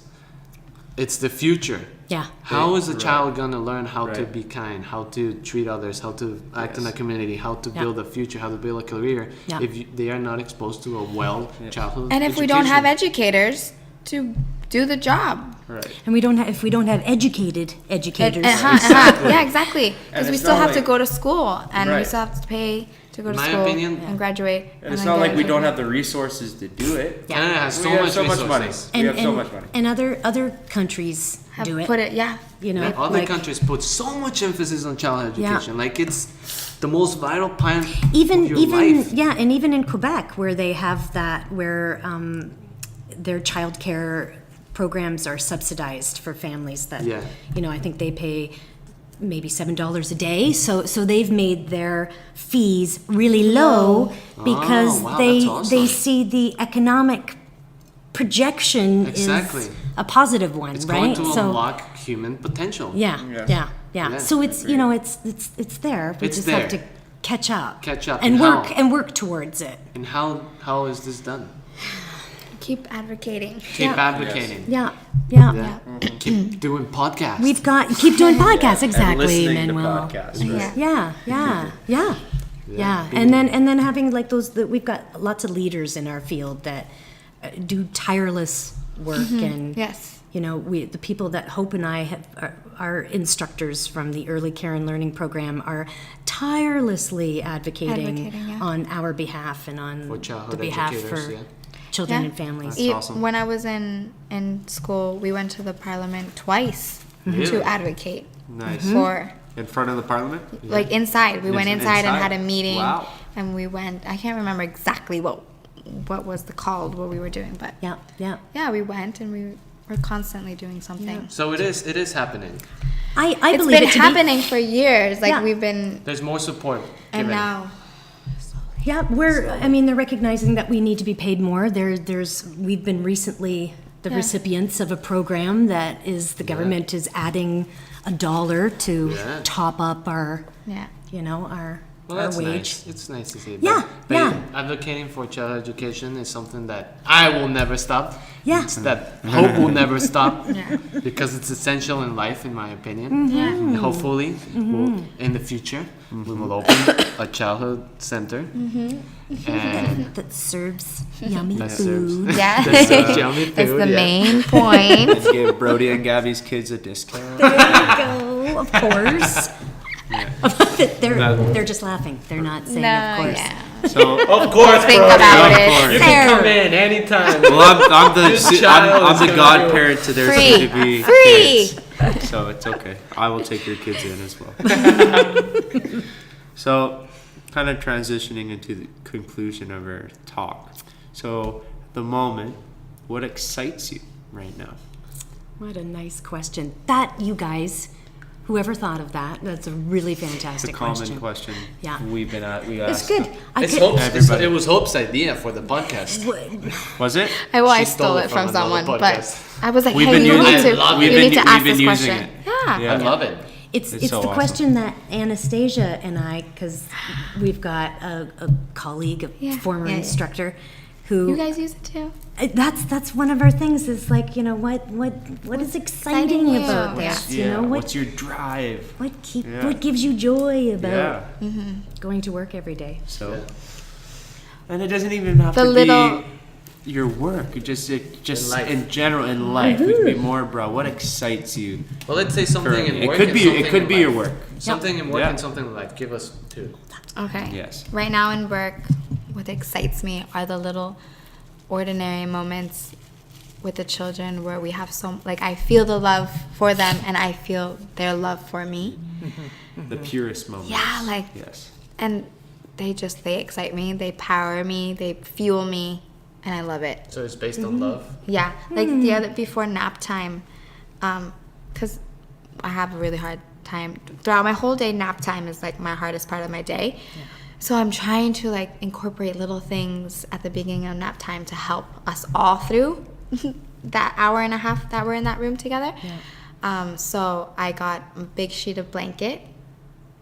it's the future. Yeah. How is a Right. child going to learn how to Right. be kind, how to treat others, how to act in a community, how to Yeah. build a future, how to build a career Yeah. if they are not exposed to a childhood And if we don't have education? educators to do the job. Right. And if we don't have educated educators. Yeah, exactly. Because we it's still not have to like- go to school, and we Right. still have to pay to go to My school opinion- and graduate. And it's then not like we graduate. don't have the resources to do it. Yeah. Canada has We so have much so much money. resources. We have so much money. And other countries Have do it. put it. Yeah. Other like- countries put so much emphasis on childhood Yeah. education, like it's the most vital part even of your even life. yeah, and even in Quebec, where they have that, where their childcare programs are subsidized for families that Yeah. I think they pay maybe $7 a day, so they've made their fees really low because wow, they that's awesome. they see the economic projection Exactly. is a positive one, It's right? going to unlock human potential. Yeah, Yeah. yeah. So it's it's there. We It's just there. have to catch up. Catch up. And How? work towards it. And how is this done? Keep advocating. Keep Yeah. advocating. Yeah, yeah. Yeah. Keep doing podcasts. Keep doing podcasts, And exactly, listening to Manuel. podcasts. Right? Yeah. And then having like we've got lots of leaders in our field that do tireless work, and Yes. the people that Hope and I our instructors from the Early Care and Learning Program are tirelessly advocating yeah. on our behalf and on For childhood the behalf educators, for yeah. children Yeah. and families. That's awesome. When I was in school, we went to the parliament twice Really? to advocate Nice. for, In front of the parliament? like, inside. We went Yes, inside and inside. had a meeting. Wow. And we went. I can't remember exactly what was called what we were doing, but Yeah. yeah, we went and we were constantly doing something. So it is happening. I It's believe been it to happening for years. Like Yeah. we've been, There's more support and given. now. Yeah, they're recognizing that we need to be paid more. We've been recently the Yeah. recipients of a program that is the government is adding $1 to Yeah. top up our, Yeah. Well, our that's wage. nice. It's nice to see. Yeah, but yeah. Advocating for child education is something that I will never stop. Yeah. It's that hope will never stop Yeah. because it's essential in life, in my opinion. Mm-hmm. Yeah. And hopefully, in the future, we will open a childhood center and that serves yummy that serves, food. Yeah. that serves yummy That's food. the yeah. main point. And give Brody and Gabby's kids a discount. There you go, of course. They're just laughing. They're not saying, of course. Yeah. So Of course, Think Brody. about of it. course. You can come in anytime. Well, I'm This child I'm is the gonna godparent to their Free. soon-to-be Free. kids, so it's okay. I will take your kids in as well. So, kind of transitioning into the conclusion of our talk. So, at the moment, what excites you right now? What a nice question. That, you guys, whoever thought of that, that's a really It's a fantastic common question. Yeah. We It's asked. good. Everybody. It was Hope's idea for the podcast. Was it? I She stole it from another someone, but podcast. I was like, We've hey, been you using need it. to, I love you it. need to We've ask been this using question. it. Yeah. Yeah. I love it. It's It's so the awesome. question that Anastasia and I, because we've got a colleague, a Yeah, former yeah. instructor, who You guys use it too? that's one of our things. Is like, what is exciting exciting about you? this? Yeah. You know What's your drive? Yeah. what gives you joy about Yeah. going to work every day? So, and it doesn't even have The to little- be your work. It just In life. in general in life. It could be more, bro. What excites you? Well, let's say something in it work. could and be. something It could in be your life. work. Something in work Yeah. and something in life. Give us two. Okay. Yes. Right now in work, what excites me are the little ordinary moments with the children where we have I feel the love for them and I feel their love for me. The purest moments. Yeah, Yes. and they excite me, they power me, they fuel me, and I love it. So it's based on love. Yeah, like the other before nap time, because I have a really hard time throughout my whole day. Nap time is like my hardest part of my day, so I'm trying to incorporate little things at the beginning of nap time to help us all through that hour and a half that we're in that room together. So I got a big sheet of blanket.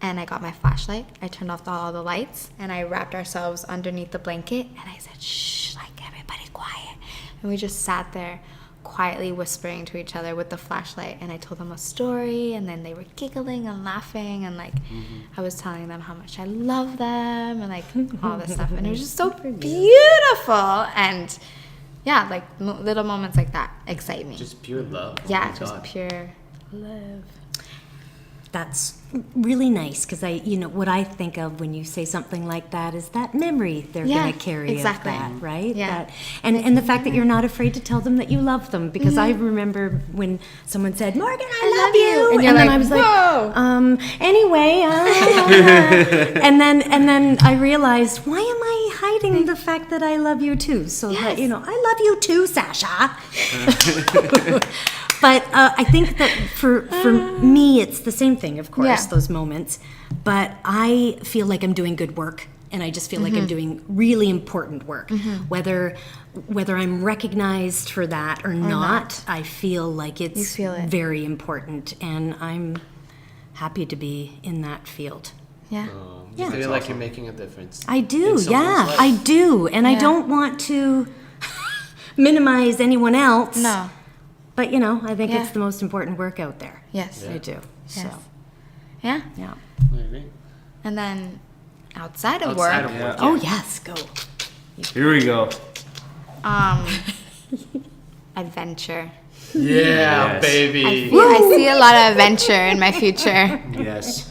And I got my flashlight. I turned off all the lights, and I wrapped ourselves underneath the blanket. And I said, "Shh, everybody, quiet." And we just sat there, quietly whispering to each other with the flashlight. And I told them a story, and then they were giggling and laughing, and I was telling them how much I love them, and all this stuff. And it was just so beautiful. And yeah, little moments like that excite me. Just pure love. Oh yeah, my just God. pure love. That's really nice because what I think of when you say something like that is that memory they're Yeah, going to carry exactly. of that, right? Yeah. And the fact that you're not afraid to tell them that you love them, because I remember when someone said, "Morgan, I love you," And you're then like, I was "Whoa." Anyway, and then I realized, why am I hiding the fact that I love you too? So that, I love you too, Sasha. But I think that for me, it's the same thing, of course, Yeah. those moments. But I feel like I'm doing good work, and I just feel like I'm doing really important work. Whether I'm recognized for that or not, I feel like it's feel it. very important, and I'm happy to be in that field. Yeah. You feel like you're making a difference. I do, in someone's yeah, life. I do, and I Yeah. don't want to minimize anyone else. No. But I think Yeah. it's the most important work out there. Yes. I do. So, Yes. Yeah. yeah. I agree. And then outside of Outside work, of work. Oh yes, go. Here we go. adventure. Yeah, Yes. baby. I see a lot of adventure in my future Yes.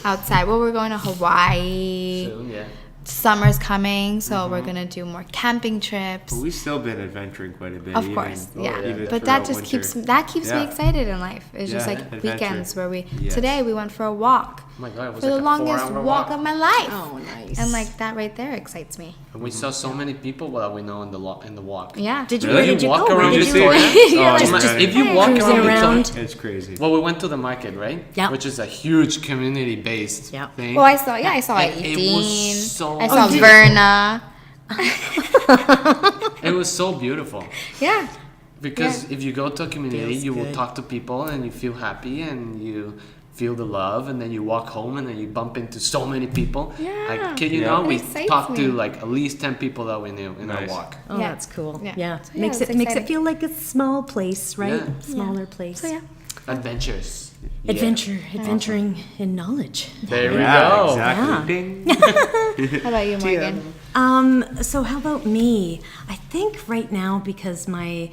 outside. Well, we're going to Hawaii. Soon, yeah. Summer's coming, so we're gonna do more camping trips. But we've still been adventuring quite a bit. Of course, yeah. even But that throughout just winter. keeps me Yeah. excited in life. It's just Yeah, like adventure. weekends where Yes. today we went for a walk. Oh my God, it was For the like a longest 4-hour walk of my life. Oh, nice. And that right there excites me. And we saw so many people that we know in the walk. Yeah. Did you? Really? Where did you Walk go? Where around did the you? store. Yeah, Oh, like- man. If you walk Cruising around, around. It's crazy. Well, we went to the market, right? Yeah. Which is a huge community-based Yeah. thing. Well, I saw And it Dean. was so I saw beautiful. Verna. It was so beautiful. Yeah. Because if you go to a community, Feels you will good. talk to people and you feel happy and you feel the love, and then you walk home and then you bump into so many people. Yeah. I kid you Yeah. not, It we excites talked to me. like at least 10 people that we knew in our Nice. walk. Oh, Yeah. that's cool. Yeah. Yeah, So, yeah, makes it's it makes exciting. it feel like a small place, right? Yeah. Smaller place. So yeah. Adventures. Yeah. Adventuring in knowledge. There we Yeah, go. exactly. Yeah. Ding. How about you, Morgan? So how about me? I think right now, because my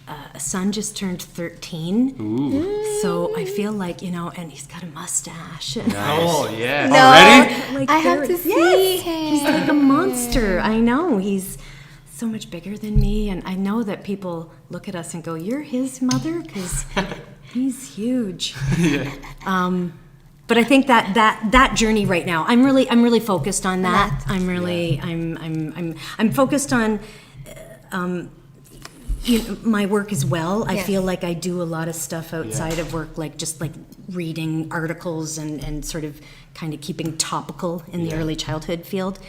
a son just turned 13. Ooh. So I feel like, and he's got a mustache. Oh, yeah. No, Already? Like I have to see him. He's like a monster. I know. He's so much bigger than me. And I know that people look at us and go, "You're his mother?" Because he's huge. But I think that journey right now, I'm really focused on that. I'm focused on my work as well. I Yes. feel like I do a lot of stuff outside of work, like just like reading articles and sort of kind of keeping topical in the early childhood field.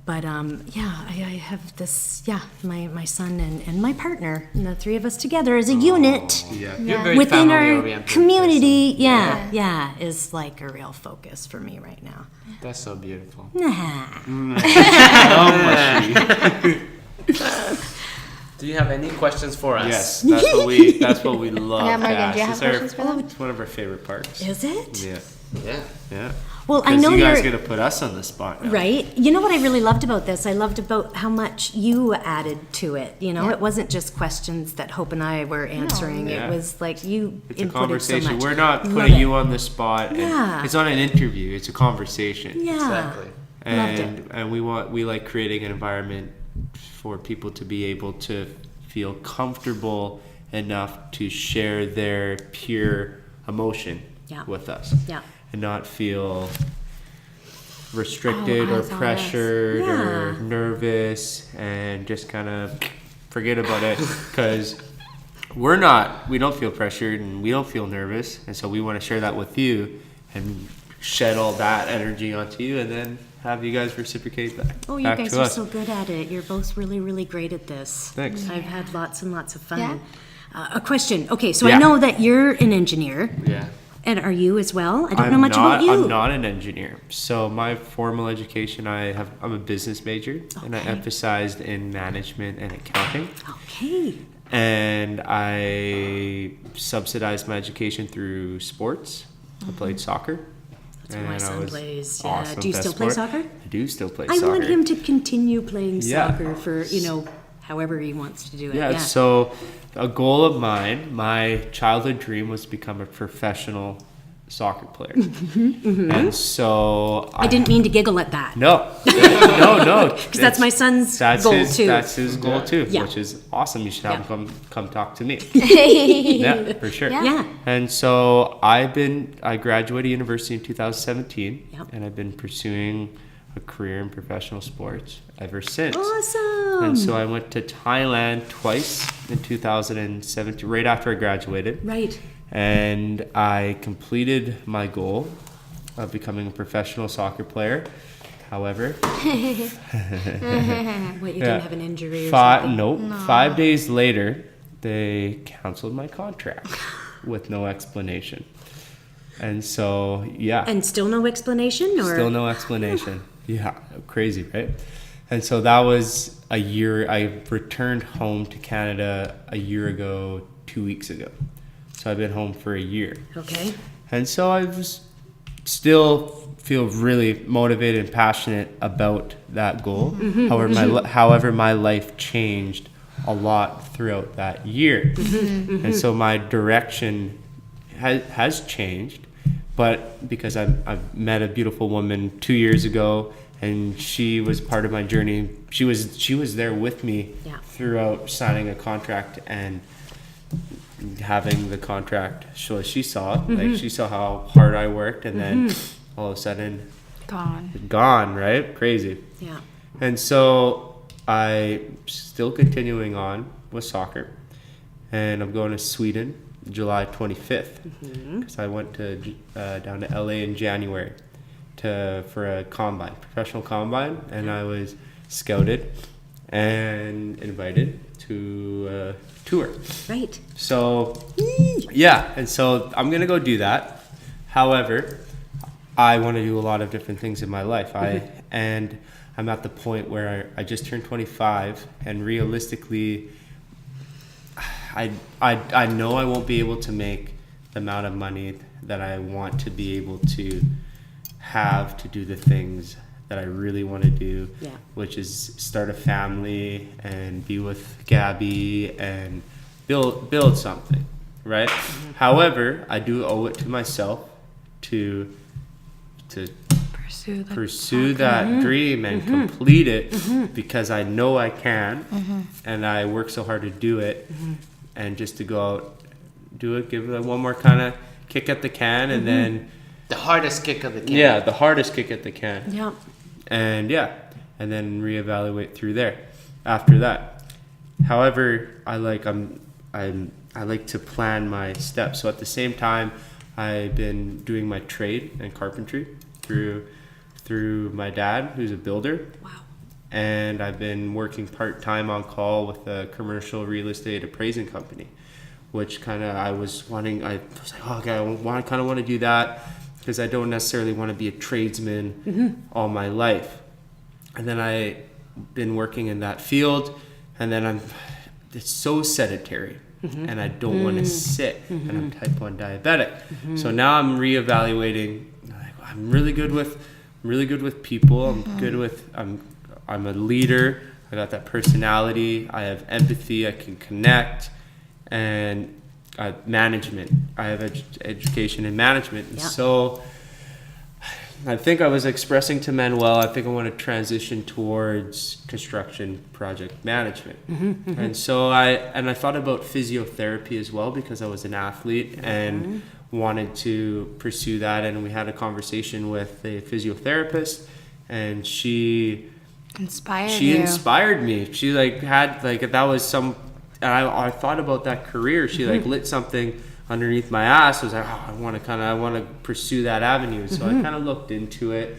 But I have this, my son and my partner, and the three of us together as a unit Yeah. You're very within our family-oriented community. person. Is like a real focus for me right now. That's so beautiful. Do you have any questions for us? Yes, that's what we love. Yeah, Morgan, Ash. do you have It's our- questions for them? It's one of our favorite parts. Is it? Yeah, Yeah. yeah. Well, I 'Cause know you guys you're gonna put us on the spot now. right. You know what I really loved about this? I loved about how much you added to it. It wasn't just questions that Hope and I were answering. Yeah. It was like you It's a inputted so conversation. much. We're not Love putting it. you on the spot. And Yeah. It's not an interview. It's a conversation. Yeah. Exactly. And we like creating an environment for people to be able to feel comfortable enough to share their pure emotion Yeah. with us. Yeah. And not feel restricted or eyes on us. pressured or Yeah. nervous and just kind of forget about it because we don't feel pressured and we don't feel nervous, and so we want to share that with you and shed all that energy onto you and then have you guys reciprocate back. Oh, you back guys to are us. so good at it. You're both really, really great at this. Thanks. I've had lots and lots of fun. Yeah. A question. Okay, so Yeah. I know that you're an engineer, Yeah. and are you as well? I don't know much about you. I'm not an engineer. So my formal education, I'm a business major, and I Okay. emphasized in management and accounting. Okay. And I subsidized my education through sports. I played soccer. That's what my and I son was plays. Yeah. awesome. Do you Best still play sport. soccer? I do still play I soccer. want him to continue playing Yeah. soccer for, however he wants to do it. Yeah, so a goal of mine, my childhood dream was to become a professional soccer player. And so I didn't mean to giggle at that. No, no. Because that's my son's goal, too. That's his goal too, Yeah. which is awesome. You should have Yeah. him come talk to me. Yeah, for sure. Yeah. And so I graduated university in 2017, Yep. and I've been pursuing a career in professional sports ever since. Awesome. And so I went to Thailand twice in 2017, right after I graduated. Right. And I completed my goal of becoming a professional soccer player. However, What, you didn't have an injury or five, something? nope, 5 days later, they canceled my contract with no explanation. And so, yeah. And still no explanation? Or? Still no explanation. Yeah, crazy, right? And so that was a year. I returned home to Canada a year ago, 2 weeks ago. So I've been home for a year. Okay. And so I was still feel really motivated and passionate about that goal. However, my life changed a lot throughout that year. And so my direction has changed. But because I've met a beautiful woman 2 years ago, and she was part of my journey. She was there with me throughout signing a contract and having the contract. So she saw, like she saw how hard I worked, and then all of a sudden, gone, right? Crazy. Yeah. And so I'm still continuing on with soccer, and I'm going to Sweden July 25th because I went to down to LA in January for a professional combine, and I was scouted and invited to a tour. Right. So yeah, and so I'm gonna go do that. However, I want to do a lot of different things in my life. And I'm at the point where I just turned 25, and realistically, I know I won't be able to make the amount of money that I want to be able to have to do the things that I really want to do, which is start a family and be with Gabby and build something, right? However, I do owe it to myself to pursue that dream and complete it because I know I can, and I work so hard to do it, and just to go out, do it, give it one more kind of kick at the can, and then The hardest kick of the can. yeah, the hardest kick at the can, Yeah. and then reevaluate through there after that. However, I like to plan my steps. So at the same time, I've been doing my trade and carpentry through my dad, who's a builder. Wow. And I've been working part-time on call with a commercial real estate appraising company, which I was like, oh, okay, I kind of want to do that because I don't necessarily want to be a tradesman all my life. And then I've been working in that field, and then it's so sedentary, and I don't want to sit, and I'm type 1 diabetic. So now I'm reevaluating. I'm really good with people. I'm a leader. I got that personality. I have empathy. I can connect, and management. I have education in management. Yeah. So I think I was expressing to Manuel, I think I want to transition towards construction project management. And so I thought about physiotherapy as well because I was an athlete and wanted to pursue that. And we had a conversation with a physiotherapist, and she inspired me. She that was some, and I thought about that career. She lit something underneath my ass. I was like, oh, I want to pursue that avenue. So I kind of looked into it,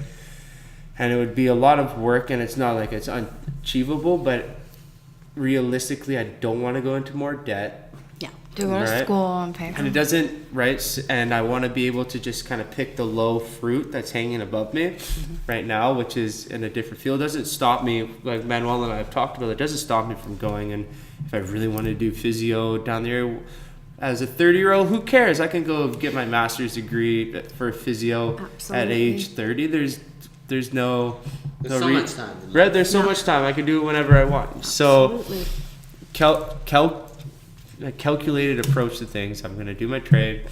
and it would be a lot of work, and it's not like it's unachievable, but realistically, I don't want to go into more debt. Yeah. To go to school and pay for And it doesn't, right? And I want to be able to just kind of pick the low fruit that's hanging above me right now, which is in a different field. It doesn't stop me, like Manuel and I have talked about, it doesn't stop me from going. And if I really want to do physio down there, as a 30-year-old, who cares? I can go get my master's degree for physio at age 30. There's so much time. Right? There's so much time. I can do it whenever I want. So, a calculated approach to things. I'm going to do my trade,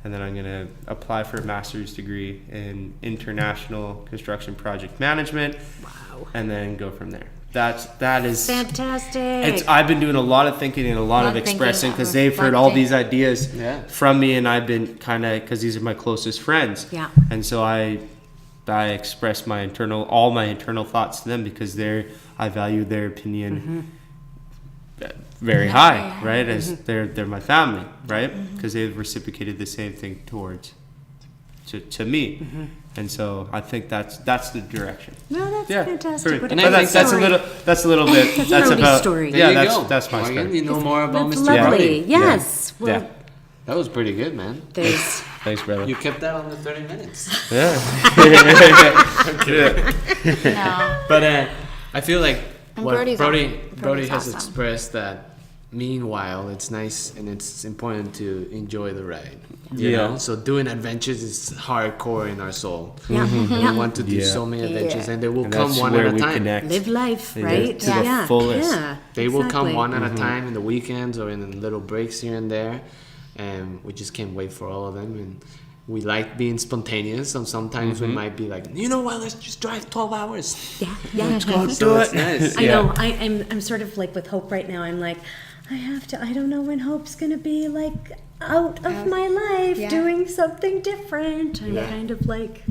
and then I'm going to apply for a master's degree in international construction project management. Wow. And then go from there. That is fantastic. I've been doing a lot of thinking and a lot of expressing because they've heard all these ideas from me, and I've been because these are my closest friends. Yeah. And so I express all my internal thoughts to them because I value their opinion very high, right? As they're my family, right? Because they've reciprocated the same thing to me. And so I think that's the direction. No, that's fantastic. And I think that's a little bit. That's about story. That's my story. You know more about That's Mr. lovely. Brody. Yes. Yeah. Well, Yeah. That was pretty good, man. there's Thanks, brother. You kept that on the 30 minutes. Yeah. No. But I feel like And what Brody's Brody has awesome. expressed that meanwhile it's nice and it's important to enjoy the ride. You Yeah. know? So doing adventures is hardcore in our soul. yeah. And yeah. we want to do so many adventures, and they will And come that's one where at a we time. connect. Live life, They right? do, to the fullest. Yeah, They will come exactly. one at a time in the weekends or in the little breaks here and there, and we just can't wait for all of them. And we like being spontaneous, and sometimes we might be like, you know what, let's just drive 12 hours. Yeah, yeah. So it's nice. I know. I'm sort of like with Hope right now. I'm like, I don't know when Hope's gonna be like out of my life doing something different. I'm kind of like,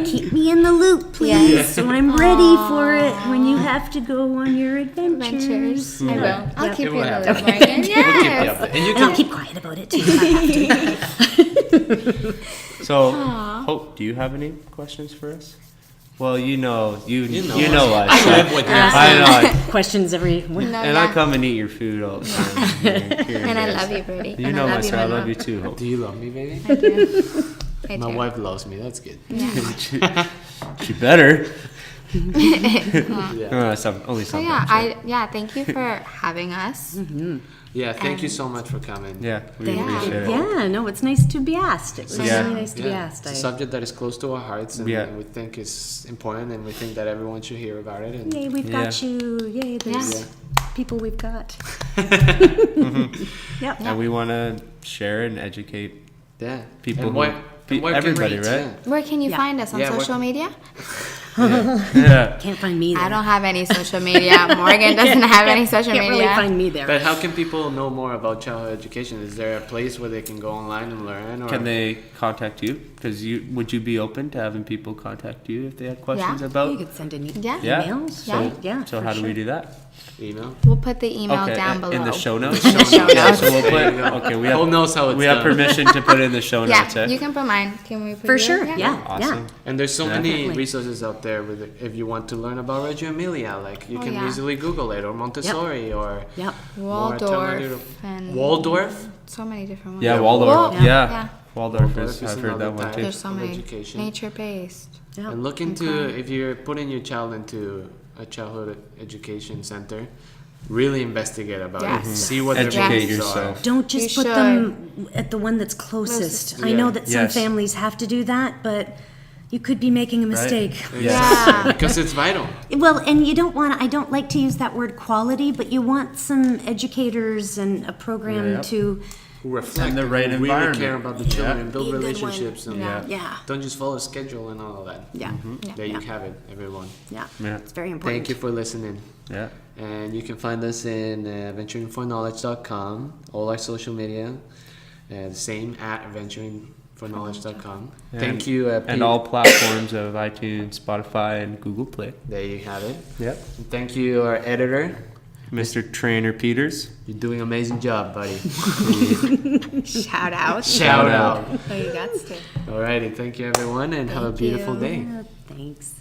keep me in the loop, please, so I'm ready for it when you have to go on your adventures. I will. I'll keep you in the loop, Okay. Morgan. We'll keep you Yes. up there. And you And I'll can keep quiet about it too. If I have to. So, Hope, do you have any questions for us? Well, you know us. I live with you. I know. Questions every. No, And I come and eat your food all the time. And I love you, Brody. You And know I my love you, son. I love Manuel. you too, Hope. Do you love me, baby? I do. I My do. wife loves me. That's good. She better. Only So sometimes. yeah, thank you for having us. Yeah, thank you And- so much for coming. Yeah, we Yeah. appreciate it. Yeah, no, it's nice to be asked. It was Yeah. really nice to be asked. It's a subject that is close to our hearts, and Yeah. we think is important, and we think that everyone should hear about it. And Yay, we've got you. Yay, there's Yeah. people we've got. Yep. And we want to share and educate yeah, people, And who- where- and where can everybody, we- right? Where can you Yeah. find us on Yeah, social media? Yeah. Can't find me there. I don't have any social media. Morgan doesn't have any social Can't media. really find me there. But how can people know more about childhood education? Is there a place where they can go online and learn? Or Can they contact you? Because would you be open to having people contact you if they had questions Yeah. about? You could send an Yeah. Yeah. email. So, Yeah, so for how do we sure. do that? email? We'll put the email Okay, down below. in the show notes. In the show Yeah, notes. so we'll There you put. go. Okay, we Hope have. knows how it's We have done. permission to put in the show notes. Yeah, Eh? you can put mine. Can we put For yours? sure. Yeah. Awesome. And there's so Yeah. many Definitely. resources out there with if you want to learn about Reggio Emilia, like you Oh, can yeah. easily Google it, or Montessori, or Yep. more Waldorf alternative- and Waldorf. so many different ones. Yeah, Yeah, Waldorf. Wal- Yeah. yeah. Waldorf Waldorf is. is I've heard that another one type. too. There's so of many education. nature based. Yep. And look into Okay. if you're putting your child into a childhood education center, really investigate about Yes. it. See what their Educate needs yourself. Don't just You put them at the one that's closest. Closest. I know Yeah. that some Yes. families have to do that, but you could be making a mistake. are. Yeah. Because it's vital. Well, and you don't want, I don't like to use that word quality, but you want some educators and a program Yeah. to, Who reflect And the right who really environment. care about the children Yeah. and build Be a good relationships and Yeah. yeah, don't just follow schedule and all of that. yeah, There you Yeah. have it, everyone. yeah. Yeah. It's very important. Thank you for listening. Yeah. And you can find us in venturingforknowledge.com, all our social media, the same at venturingforknowledge.com. Thank you, And Pete. all platforms of iTunes, Spotify, and Google Play. There you have it. Yep. And thank you, our editor. Mr. Trainer Peters. You're doing an amazing job, buddy. Shout out. Shout out. Oh, you got to. Alrighty, thank you everyone, and have a beautiful day. Thanks.